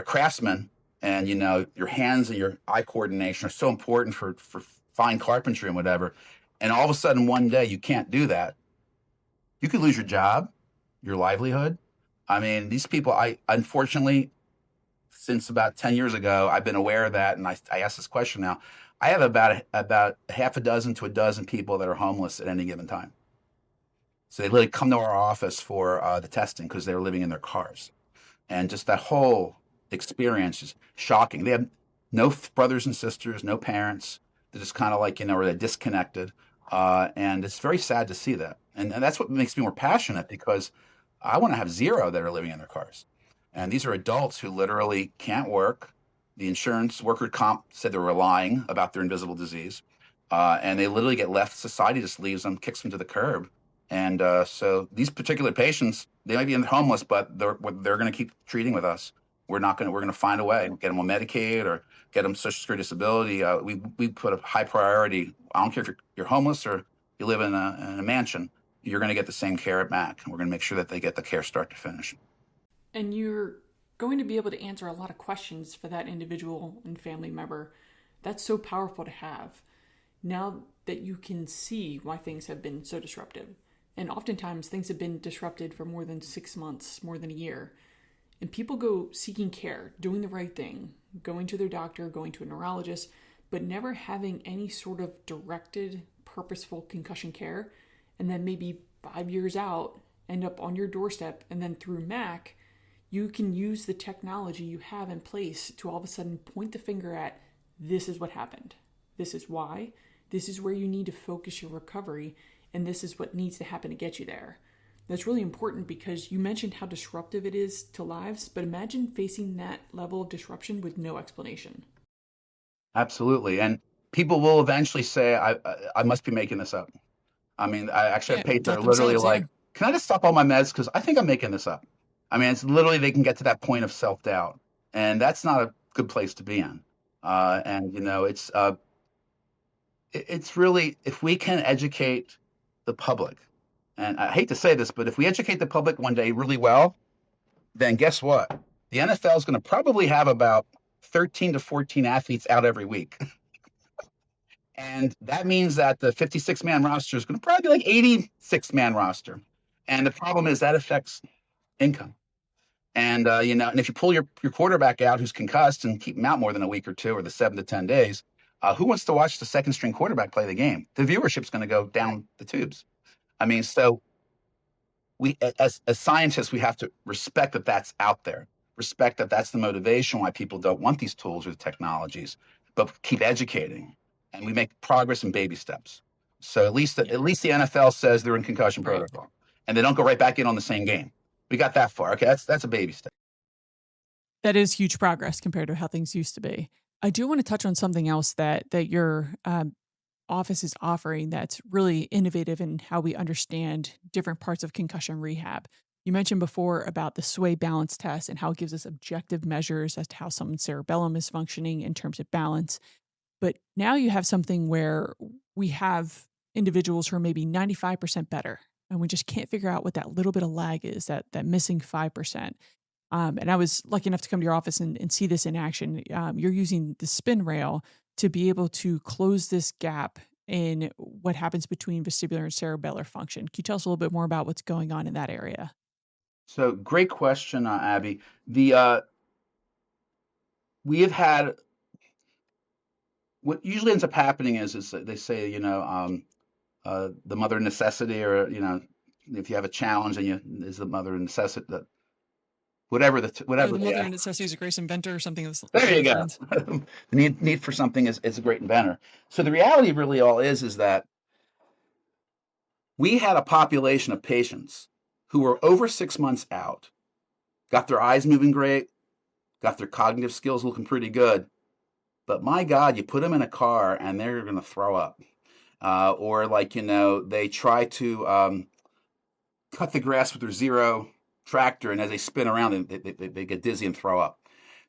craftsman and your hands and your eye coordination are so important for fine carpentry and whatever. And all of a sudden one day you can't do that. You could lose your job, your livelihood. I mean, these people, I unfortunately, since about 10 years ago, I've been aware of that. And I ask this question now. I have about half a dozen to a dozen people that are homeless at any given time. So they literally come to our office for the testing because they're living in their cars. And just that whole experience is shocking. They have no brothers and sisters, no parents. They're just kind of like, or they're disconnected. And it's very sad to see that. And that's what makes me more passionate because I want to have zero that are living in their cars. And these are adults who literally can't work. The insurance worker comp said they were lying about their invisible disease. And they literally get left. Society just leaves them, kicks them to the curb. And so these particular patients, they might be homeless, but they're going to keep treating with us. We're going to find a way, get them on Medicaid or get them Social Security disability. We put a high priority. I don't care if you're homeless or you live in a mansion, you're going to get the same care at MAC. And we're going to make sure that they get the care start to finish. And you're going to be able to answer a lot of questions for that individual and family member. That's so powerful to have. Now that you can see why things have been so disruptive. And oftentimes things have been disrupted for more than 6 months, more than a year. And people go seeking care, doing the right thing, going to their doctor, going to a neurologist, but never having any sort of directed, purposeful concussion care. And then maybe 5 years out, end up on your doorstep. And then through MAC, you can use the technology you have in place to all of a sudden point the finger at, this is what happened. This is why. This is where you need to focus your recovery. And this is what needs to happen to get you there. That's really important because you mentioned how disruptive it is to lives, but imagine facing that level of disruption with no explanation. Absolutely. And people will eventually say, I must be making this up. I mean, I actually have patients that are literally like, can I just stop all my meds? Because I think I'm making this up. I mean, it's literally, they can get to that point of self-doubt. And that's not a good place to be in. It's really, if we can educate the public And I hate to say this, but if we educate the public one day really well, then guess what? The NFL is going to probably have about 13 to 14 athletes out every week. And that means that the 56-man roster is going to probably be like 86-man roster. And the problem is that affects income. And and if you pull your quarterback out who's concussed and keep him out more than a week or two, or the 7 to 10 days, who wants to watch the second string quarterback play the game? The viewership's going to go down the tubes. I mean, so we as scientists, we have to respect that that's out there, respect that that's the motivation why people don't want these tools or the technologies, but keep educating, and we make progress in baby steps. So at least the NFL says they're in concussion Right. protocol, and they don't go right back in on the same game. We got that far. Okay, that's a baby step. That is huge progress compared to how things used to be. I do want to touch on something else that your office is offering that's really innovative in how we understand different parts of concussion rehab. You mentioned before about the sway balance test and how it gives us objective measures as to how someone's cerebellum is functioning in terms of balance. But now you have something where we have individuals who are maybe 95% better, and we just can't figure out what that little bit of lag is, that missing 5%. And I was lucky enough to come to your office and see this in action. You're using the spin rail to be able to close this gap in what happens between vestibular and cerebellar function. Can you tell us a little bit more about what's going on in that area? So great question, Abby. We have had what usually ends up happening is that they say, the mother of necessity, or if you have a challenge and you is the mother of necessity, that whatever The mother yeah. of necessity is a great inventor, or something of There you those go. lines. The need for something is a great inventor. So the reality really all is that we had a population of patients who were over 6 months out, got their eyes moving great, got their cognitive skills looking pretty good, but my God, you put them in a car and they're going to throw up. Or they try to cut the grass with their zero tractor, and as they spin around, they get dizzy and throw up.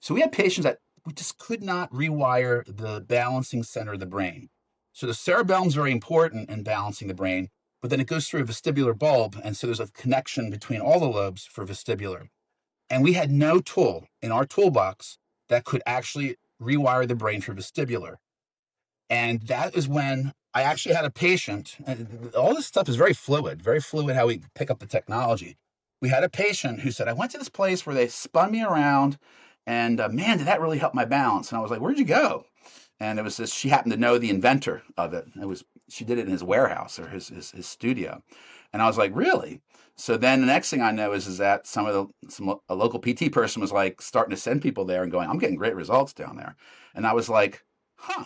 So we had patients that we just could not rewire the balancing center of the brain. So the cerebellum is very important in balancing the brain, but then it goes through a vestibular bulb, and so there's a connection between all the lobes for vestibular. And we had no tool in our toolbox that could actually rewire the brain for vestibular. And that is when I actually had a patient, and all this stuff is very fluid how we pick up the technology. We had a patient who said, I went to this place where they spun me around, and man, did that really help my balance. And I was like, where'd you go? And it was this, she happened to know the inventor of it. She did it in his warehouse or his studio. And I was like, really? So then the next thing I know is that a local PT person was like starting to send people there and going, I'm getting great results down there. And I was like, huh.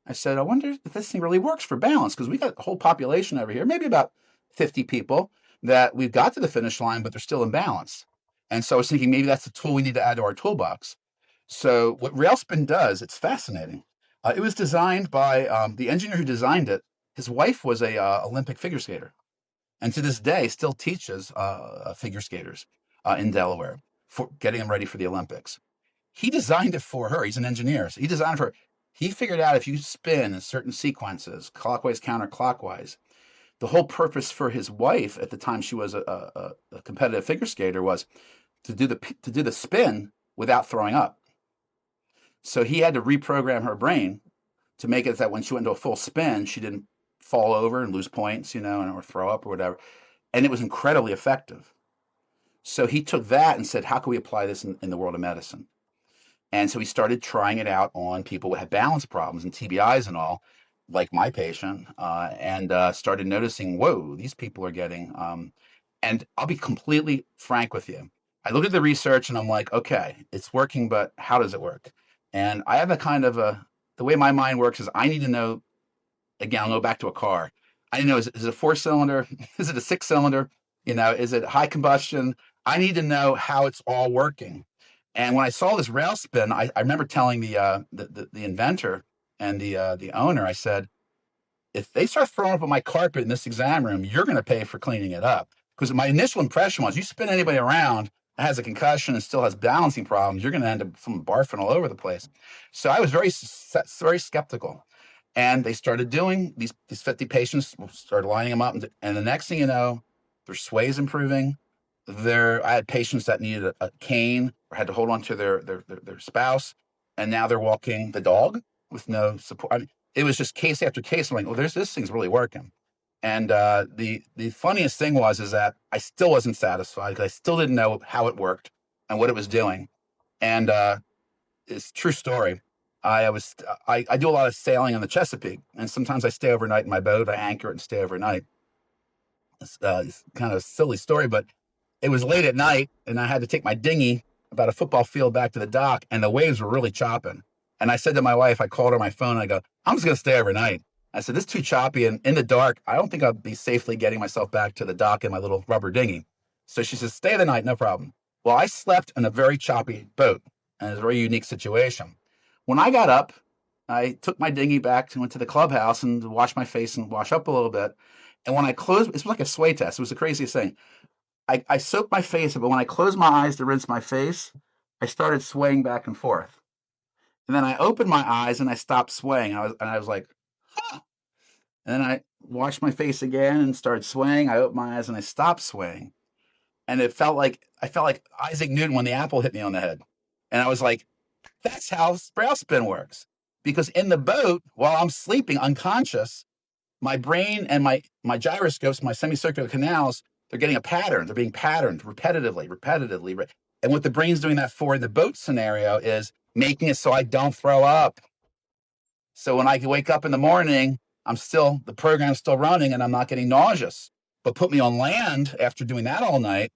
I said, I wonder if this thing really works for balance, because we got a whole population over here, maybe about 50 people that we've got to the finish line, but they're still in balance. And so I was thinking maybe that's the tool we need to add to our toolbox. So what Railspin does, it's fascinating. It was designed by the engineer who designed it. His wife was a Olympic figure skater, and to this day still teaches figure skaters in Delaware for getting them ready for the Olympics. He designed it for her. He's an engineer. So he designed it for her. He figured out if you spin in certain sequences, clockwise, counterclockwise, the whole purpose for his wife at the time she was a competitive figure skater was to do the spin without throwing up. So he had to reprogram her brain to make it that when she went into a full spin, she didn't fall over and lose points, or throw up or whatever. And it was incredibly effective. So he took that and said, how can we apply this in the world of medicine? And so he started trying it out on people who had balance problems and TBIs and all, like my patient, and started noticing, whoa, these people are getting, and I'll be completely frank with you. I looked at the research and I'm like, okay, it's working, but how does it work? And I have the way my mind works is I need to know, again, I'll go back to a car. I need to know, is it a 4-cylinder? Is it a 6-cylinder? Is it high combustion? I need to know how it's all working. And when I saw this rail spin, I remember telling the inventor and the owner, I said, if they start throwing up on my carpet in this exam room, you're going to pay for cleaning it up. Because my initial impression was, you spin anybody around that has a concussion and still has balancing problems, you're going to end up from barfing all over the place. So I was very skeptical. And they started doing these 50 patients, started lining them up, and the next thing you know, Their sway is improving. I had patients that needed a cane or had to hold on to their spouse, and now they're walking the dog with no support. I mean, it was just case after case. I'm like, well, this thing's really working. And the funniest thing is that I still wasn't satisfied because I still didn't know how it worked and what it was doing. And it's a true story. I do a lot of sailing on the Chesapeake, and sometimes I stay overnight in my boat. I anchor it and stay overnight. It's kind of a silly story, but it was late at night, and I had to take my dinghy about a football field back to the dock, and the waves were really chopping. And I said to my wife, I called her on my phone, and I go, I'm just going to stay overnight. I said, this is too choppy, and in the dark, I don't think I'll be safely getting myself back to the dock in my little rubber dinghy. So she says, stay the night, no problem. Well, I slept in a very choppy boat, and it was a very unique situation. When I got up, I took my dinghy back and went to the clubhouse and washed my face and wash up a little bit. And when I closed, it was like a sway test. It was the craziest thing. I soaked my face, but when I closed my eyes to rinse my face, I started swaying back and forth. And then I opened my eyes and I stopped swaying. I was like, huh. And then I washed my face again and started swaying. I opened my eyes and I stopped swaying. And I felt like Isaac Newton when the apple hit me on the head. And I was like, that's how brow spin works. Because in the boat, while I'm sleeping unconscious, my brain and my gyroscopes, my semicircular canals, they're getting a pattern. They're being patterned repetitively. And what the brain's doing that for in the boat scenario is making it so I don't throw up. So when I wake up in the morning, the program's still running and I'm not getting nauseous. But put me on land after doing that all night,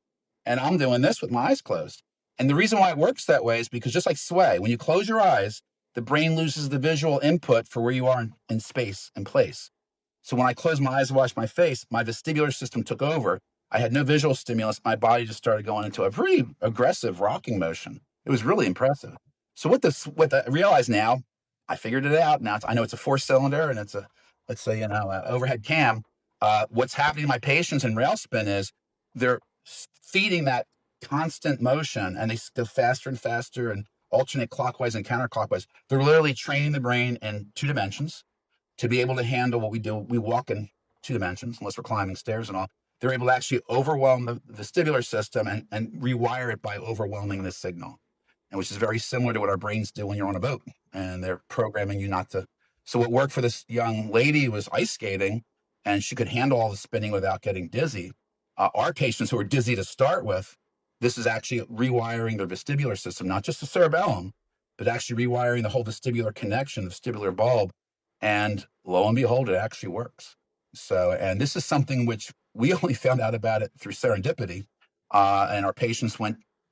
and I'm doing this with my eyes closed. And the reason why it works that way is because just like sway, when you close your eyes, the brain loses the visual input for where you are in space and place. So when I closed my eyes and washed my face, my vestibular system took over. I had no visual stimulus. My body just started going into a pretty aggressive rocking motion. It was really impressive. So what I realize now, I figured it out. Now I know it's a 4-cylinder and it's an overhead cam. What's happening to my patients in rail spin is they're feeding that constant motion, and they go faster and faster and alternate clockwise and counterclockwise. They're literally training the brain in 2 dimensions to be able to handle what we do. We walk in 2 dimensions, unless we're climbing stairs and all. They're able to actually overwhelm the vestibular system and rewire it by overwhelming the signal, and which is very similar to what our brains do when you're on a boat, and they're programming you not to. So what worked for this young lady was ice skating, and she could handle all the spinning without getting dizzy. Our patients who are dizzy to start with, this is actually rewiring their vestibular system, not just the cerebellum, but actually rewiring the whole vestibular connection, the vestibular bulb. And lo and behold, it actually works. So, and this is something which we only found out about it through serendipity. And our patients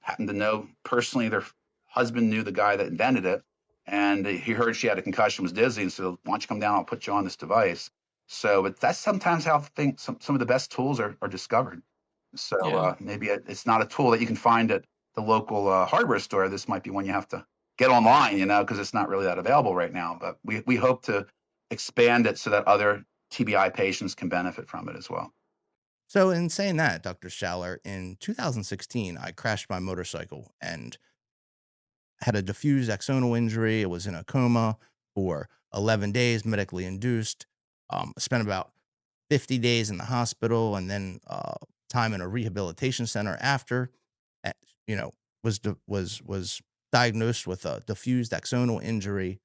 happened to know personally, their husband knew the guy that invented it. And he heard she had a concussion, was dizzy, and said, why don't you come down, I'll put you on this device. So, but that's sometimes how some of the best tools are discovered. So maybe it's not a tool that you can find at the local hardware store. This might be one you have to get online, because it's not really that available right now. But we hope to expand it so that other TBI patients can benefit from it as well. So in saying that, Dr. Schaller, in 2016, I crashed my motorcycle and had a diffuse axonal injury. I was in a coma for 11 days, medically induced. Spent about 50 days in the hospital, and then time in a rehabilitation center after. uh, You know, was diagnosed with a diffused axonal injury,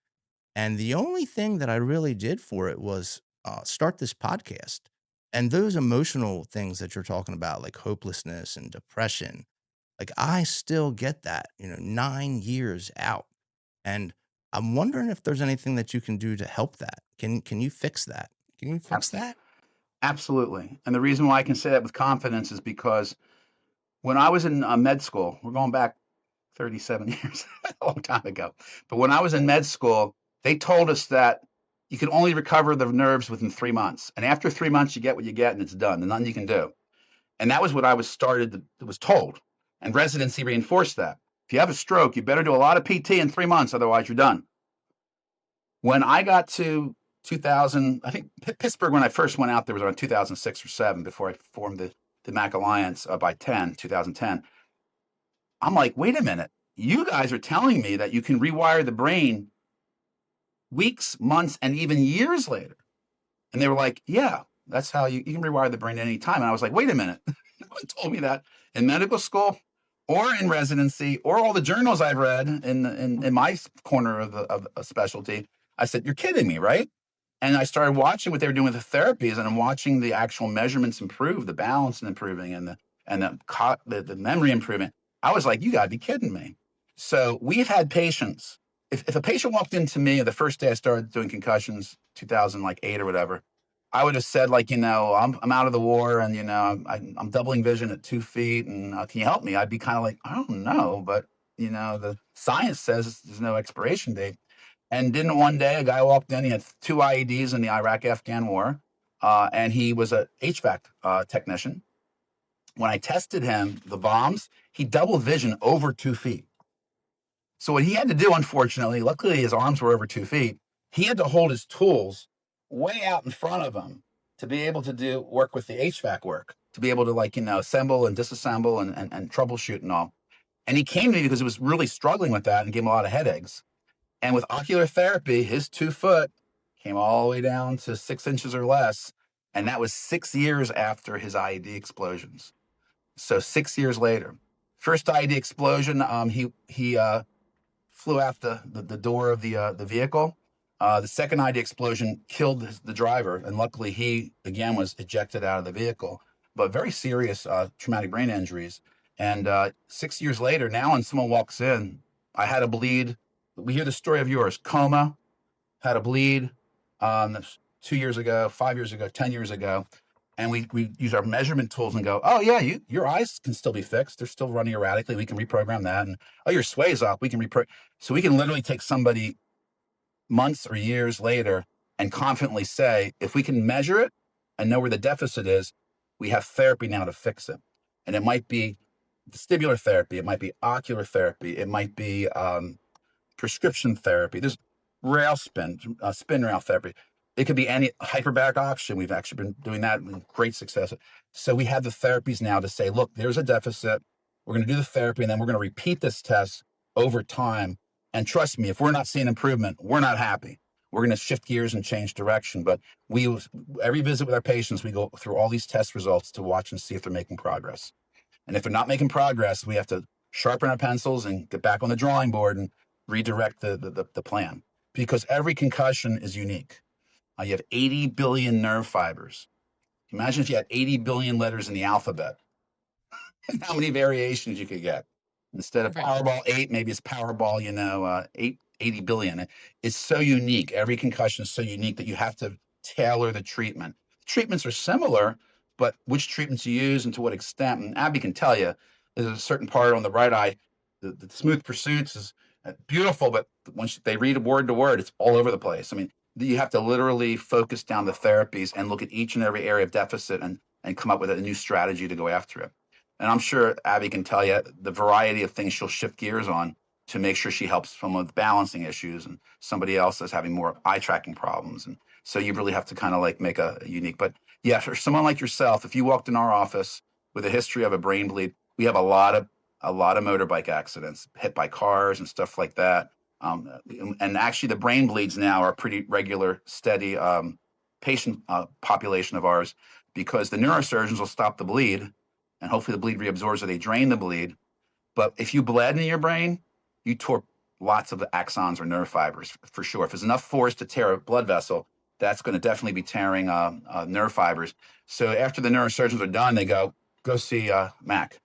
and the only thing that I really did for it was start this podcast. And those emotional things that you're talking about, like hopelessness and depression, like I still get that, 9 years out. And I'm wondering if there's anything that you can do to help that. Can you fix that? Can you fix that? Absolutely. And the reason why I can say that with confidence is because when I was in med school, we're going back 37 years, a long time ago. But when I was in med school, they told us that you can only recover the nerves within 3 months. And after 3 months, you get what you get and it's done. There's nothing you can do. And that was what I was told. And residency reinforced that. If you have a stroke, you better do a lot of PT in 3 months, otherwise you're done. When I got to 2000, I think Pittsburgh, when I first went out there, was around 2006 or 7 before I formed the MAC Alliance by 2010. I'm like, wait a minute. You guys are telling me that you can rewire the brain weeks, months, and even years later. And they were like, yeah, that's how you can rewire the brain at any time. And I was like, wait a minute. No one told me that in medical school or in residency or all the journals I've read in my corner of a specialty. I said, you're kidding me, right? And I started watching what they were doing with the therapies, and I'm watching the actual measurements improve, the balance improving, and the memory improvement. I was like, you got to be kidding me. So we've had patients. If a patient walked into me the first day I started doing concussions, 2008 or whatever, I would have said, like, I'm out of the war, and I'm doubling vision at 2 feet, and can you help me? I'd be kind of like, I don't know, but the science says there's no expiration date. And didn't one day a guy walked in, he had 2 IEDs in the Iraq-Afghan war, and he was a HVAC technician. When I tested him, the bombs, he doubled vision over 2 feet. So what he had to do, unfortunately, luckily his arms were over 2 feet, he had to hold his tools way out in front of him to be able to work with the HVAC work, to be able to assemble and disassemble and troubleshoot and all. And he came to me because he was really struggling with that and gave him a lot of headaches. And with ocular therapy, his 2 foot came all the way down to 6 inches or less. And that was 6 years after his IED explosions. So 6 years later, first IED explosion, he flew out the door of the vehicle. The second IED explosion killed the driver, and luckily he again was ejected out of the vehicle. But very serious traumatic brain injuries. And 6 years later, now when someone walks in, I had a bleed. We hear the story of yours, coma, had a bleed 2 years ago, 5 years ago, 10 years ago. And we use our measurement tools and go, oh yeah, your eyes can still be fixed. They're still running erratically. We can reprogram that. And oh, your sway's off. We can So we can literally take somebody months or years later and confidently say, if we can measure it and know where the deficit is, we have therapy now to fix it. And it might be vestibular therapy. It might be ocular therapy. It might be prescription therapy. There's spin rail therapy. It could be any hyperbaric oxygen. We've actually been doing that with great success. So we have the therapies now to say, look, there's a deficit. We're going to do the therapy, and then we're going to repeat this test over time. And trust me, if we're not seeing improvement, we're not happy. We're going to shift gears and change direction. But every visit with our patients, we go through all these test results to watch and see if they're making progress. And if they're not making progress, we have to sharpen our pencils and get back on the drawing board and redirect the plan, because every concussion is unique. You have 80 billion nerve fibers. Imagine if you had 80 billion letters in the alphabet and how many variations you could get. Instead of Powerball 8, maybe it's Powerball, 80 billion. It's so unique. Every concussion is so unique that you have to tailor the treatment. Treatments are similar, but which treatments you use and to what extent. And Abby can tell you, there's a certain part on the right eye, the smooth pursuits is beautiful, but once they read word to word, it's all over the place. I mean, you have to literally focus down the therapies and look at each and every area of deficit and come up with a new strategy to go after it. And I'm sure Abby can tell you the variety of things she'll shift gears on to make sure she helps someone with balancing issues and somebody else is having more eye tracking problems. And so you really have to kind of make a unique. But yeah, for someone like yourself, if you walked in our office with a history of a brain bleed, we have a lot of motorbike accidents, hit by cars and stuff like that. And actually, the brain bleeds now are a pretty regular, steady patient population of ours, because the neurosurgeons will stop the bleed, and hopefully the bleed reabsorbs or they drain the bleed. But if you bled in your brain, you tore lots of the axons or nerve fibers for sure. If there's enough force to tear a blood vessel, that's going to definitely be tearing nerve fibers. So after the neurosurgeons are done, they go see Mac,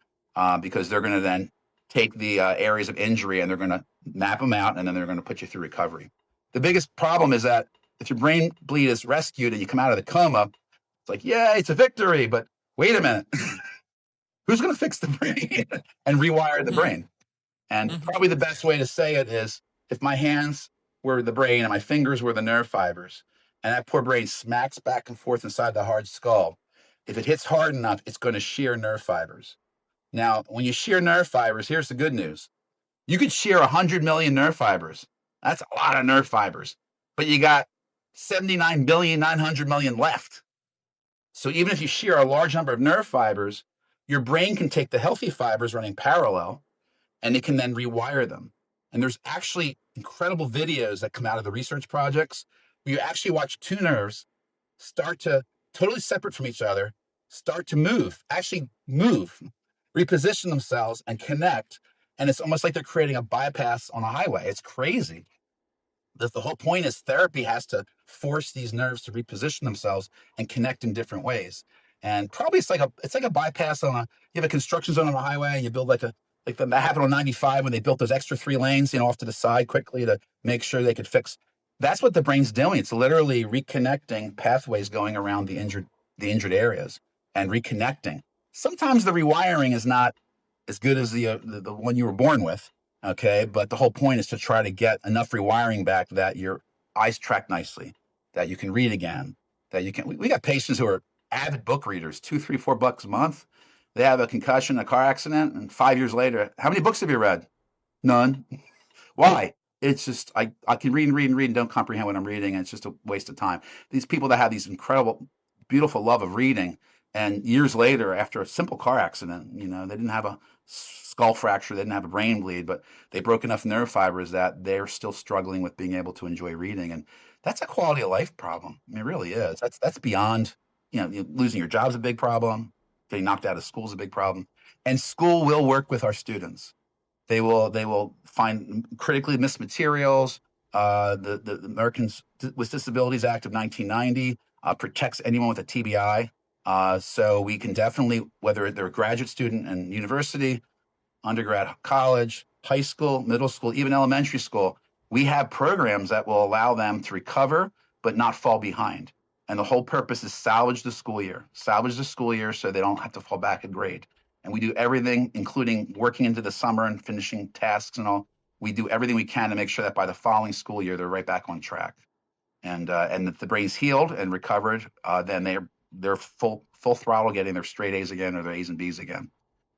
because they're going to then take the areas of injury and they're going to map them out, and then they're going to put you through recovery. The biggest problem is that if your brain bleed is rescued and you come out of the coma, it's like, yeah, it's a victory, but wait a minute. Who's going to fix the brain and rewire the brain? And probably the best way to say it is, if my hands were the brain and my fingers were the nerve fibers, and that poor brain smacks back and forth inside the hard skull, if it hits hard enough, it's going to shear nerve fibers. Now, when you shear nerve fibers, here's the good news. You could shear 100 million nerve fibers. That's a lot of nerve fibers. But you got 79,900,000,000 left. So even if you shear a large number of nerve fibers, your brain can take the healthy fibers running parallel, and it can then rewire them. And there's actually incredible videos that come out of the research projects where you actually watch two nerves start to totally separate from each other, start to move, actually move, reposition themselves and connect. And it's almost like they're creating a bypass on a highway. It's crazy. The whole point is therapy has to force these nerves to reposition themselves and connect in different ways. And probably it's like a bypass on a you have a construction zone on a highway and you build that happened on 95 when they built those extra 3 lanes, off to the side quickly to make sure they could fix. That's what the brain's doing. It's literally reconnecting pathways going around the injured areas and reconnecting. Sometimes the rewiring is not as good as the one you were born with. Okay. But the whole point is to try to get enough rewiring back that your eyes track nicely, that you can read again, that you can. We got patients who are avid book readers, 2, 3, $4 a month. They have a concussion, a car accident, and 5 years later, how many books have you read? None. Why? It's just I can read and read and read and don't comprehend what I'm reading, and it's just a waste of time. These people that have these incredible, beautiful love of reading, and years later, after a simple car accident, they didn't have a skull fracture, they didn't have a brain bleed, but they broke enough nerve fibers that they're still struggling with being able to enjoy reading, and that's a quality of life problem. I mean, it really is. That's beyond, losing your job's a big problem, getting knocked out of school is a big problem, and school will work with our students. They will find critically missed materials. The Americans with Disabilities Act of 1990 protects anyone with a TBI. So we can definitely, whether they're a graduate student in university, undergrad, college, high school, middle school, even elementary school, we have programs that will allow them to recover but not fall behind. And the whole purpose is salvage the school year so they don't have to fall back a grade. And we do everything, including working into the summer and finishing tasks and all. We do everything we can to make sure that by the following school year, they're right back on track. And if the brain's healed and recovered, then they're full throttle getting their straight A's again or their A's and B's again.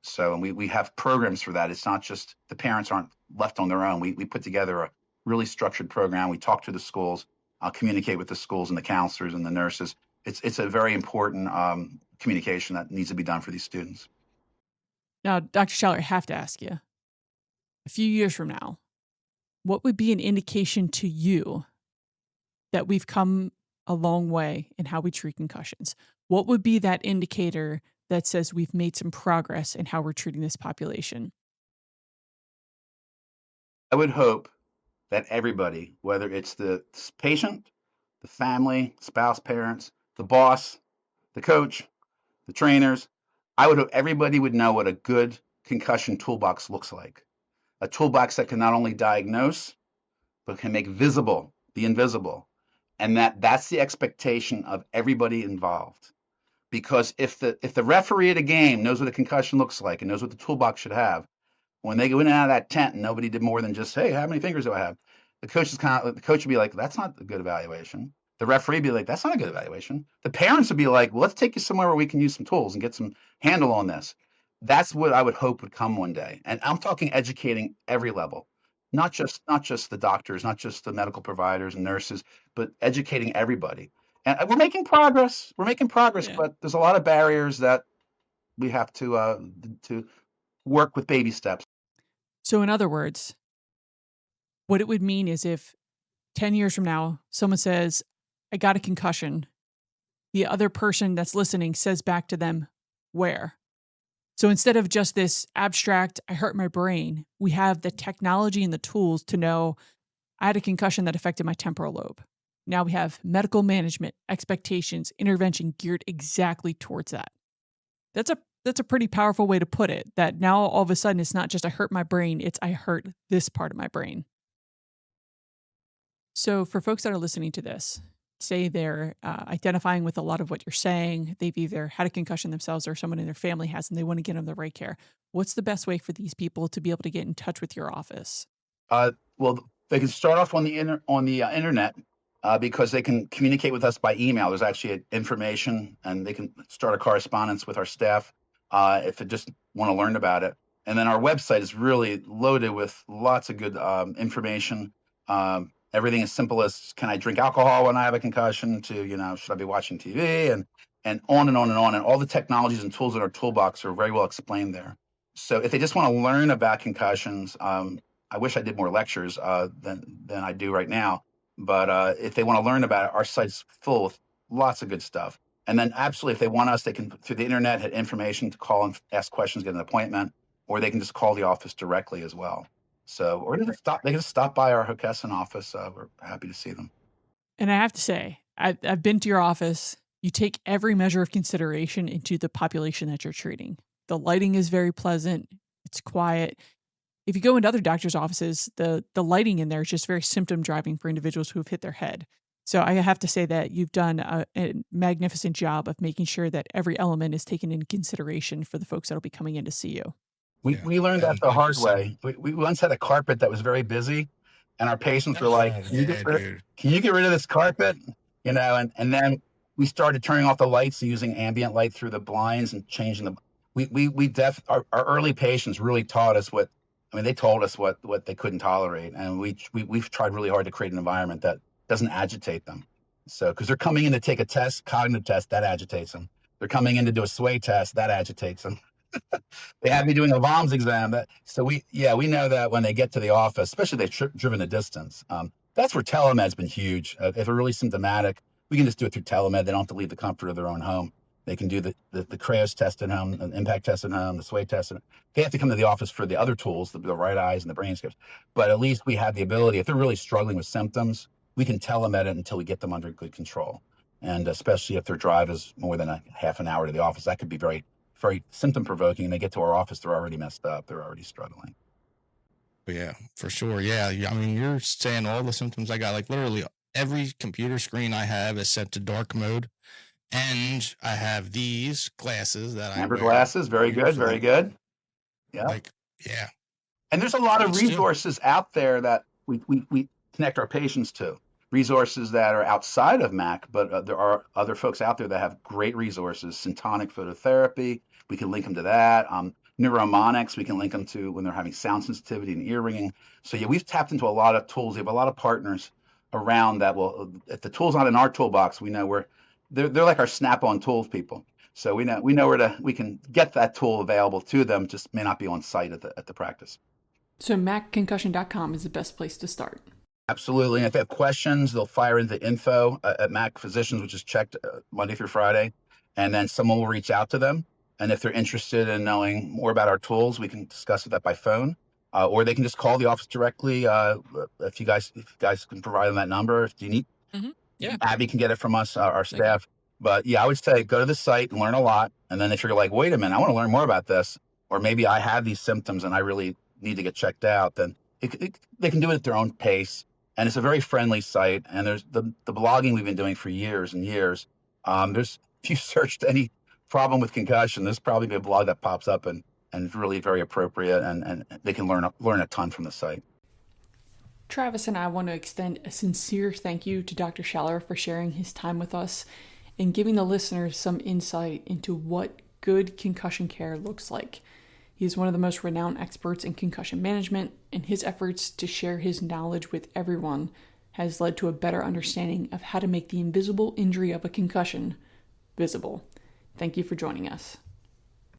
So we have programs for that. It's not just the parents aren't left on their own. We put together a really structured program. We talk to the schools, communicate with the schools and the counselors and the nurses. It's a very important communication that needs to be done for these students. Now, Dr. Schaller, I have to ask you, a few years from now, what would be an indication to you that we've come a long way in how we treat concussions? What would be that indicator that says we've made some progress in how we're treating this population? I would hope that everybody, whether it's the patient, the family, spouse, parents, the boss, the coach, the trainers, I would hope everybody would know what a good concussion toolbox looks like. A toolbox that can not only diagnose, but can make visible the invisible. And that's the expectation of everybody involved. Because if the referee at a game knows what a concussion looks like and knows what the toolbox should have, when they go in and out of that tent and nobody did more than just, hey, how many fingers do I have? The coach would be like, that's not a good evaluation. The referee would be like, that's not a good evaluation. The parents would be like, well, let's take you somewhere where we can use some tools and get some handle on this. That's what I would hope would come one day. And I'm talking educating every level, not just the doctors, not just the medical providers and nurses, but educating everybody. And we're making progress. Yeah. But there's a lot of barriers that we have to work with baby steps. So, in other words, what it would mean is if 10 years from now, someone says, I got a concussion, the other person that's listening says back to them, where? So instead of just this abstract, I hurt my brain, we have the technology and the tools to know I had a concussion that affected my temporal lobe. Now we have medical management, expectations, intervention geared exactly towards that. That's a pretty powerful way to put it, that now all of a sudden it's not just I hurt my brain, it's I hurt this part of my brain. So for folks that are listening to this, say they're identifying with a lot of what you're saying, they've either had a concussion themselves or someone in their family has, and they want to get them the right care. What's the best way for these people to be able to get in touch with your office? Well, they can start off on the internet because they can communicate with us by email. There's actually information, and they can start a correspondence with our staff if they just want to learn about it. And then our website is really loaded with lots of good information. Everything as simple as, can I drink alcohol when I have a concussion, to, should I be watching TV, and on and on and on. And all the technologies and tools in our toolbox are very well explained there. So if they just want to learn about concussions, I wish I did more lectures than I do right now. But if they want to learn about it, our site's full with lots of good stuff. And then absolutely, if they want us, they can, through the internet, hit information to call and ask questions, get an appointment, or they can just call the office directly as well. So, or they can just stop by our Hockessin office. We're happy to see them. And I have to say, I've been to your office. You take every measure of consideration into the population that you're treating. The lighting is very pleasant. It's quiet. If you go into other doctors' offices, the lighting in there is just very symptom driving for individuals who have hit their head. So I have to say that you've done a magnificent job of making sure that every element is taken into consideration for the folks that will be coming in to see you. We learned that And the like you hard said, way. We once had a carpet that was very busy, and our patients were like, oh "Can you yeah, dude. can you get rid of this carpet?" And then we started turning off the lights and using ambient light through the blinds and changing the. Our early patients really taught us what. I mean, they told us what they couldn't tolerate, and we've tried really hard to create an environment that doesn't agitate them. So, because they're coming in to take a test, cognitive test, that agitates them. They're coming in to do a sway test, that agitates them. They had me doing a VOMS exam. So we know that when they get to the office, especially if they've driven the distance, that's where telemed's been huge. If they're really symptomatic, we can just do it through telemed. They don't have to leave the comfort of their own home. They can do the Crayos test at home, the impact test at home, the sway test. They have to come to the office for the other tools, the right eyes and the brain scans. But at least we have the ability, if they're really struggling with symptoms, we can telemed it until we get them under good control. And especially if their drive is more than a half an hour to the office, that could be very symptom provoking, and they get to our office, they're already messed up, they're already struggling. Yeah, for sure. Yeah. I mean, you're saying all the symptoms I got, like literally every computer screen I have is set to dark mode. And I have these glasses that I Amber wear glasses, very here. good, So very good. Yeah. like, yeah, And there's a lot of pretty much do. resources out there that we connect our patients to. Resources that are outside of MAC, but there are other folks out there that have great resources. Syntonic phototherapy, we can link them to that. Neuromonics, we can link them to when they're having sound sensitivity and ear ringing. So yeah, we've tapped into a lot of tools. We have a lot of partners around that. Will, if the tool's not in our toolbox, we know they're like our Snap-on tools people. So we know we can get that tool available to them. Just may not be on site at the practice. So macconcussion.com is the best place to start. Absolutely. And if they have questions, they'll fire into info at Mac Physicians, which is checked Monday through Friday. And then someone will reach out to them. And if they're interested in knowing more about our tools, we can discuss that by phone. Or they can just call the office directly. If you guys can provide them that number, if you need, Yeah. Abby can get it from us, our staff. But yeah, I would say go to the site and learn a lot. And then if you're like, wait a minute, I want to learn more about this, or maybe I have these symptoms and I really need to get checked out, then they can do it at their own pace. And it's a very friendly site. And there's the blogging we've been doing for years and years. If you searched any problem with concussion, there's probably a blog that pops up and it's really very appropriate, and they can learn a ton from the site. Travis and I want to extend a sincere thank you to Dr. Schaller for sharing his time with us and giving the listeners some insight into what good concussion care looks like. He is one of the most renowned experts in concussion management, and his efforts to share his knowledge with everyone has led to a better understanding of how to make the invisible injury of a concussion visible. Thank you for joining us.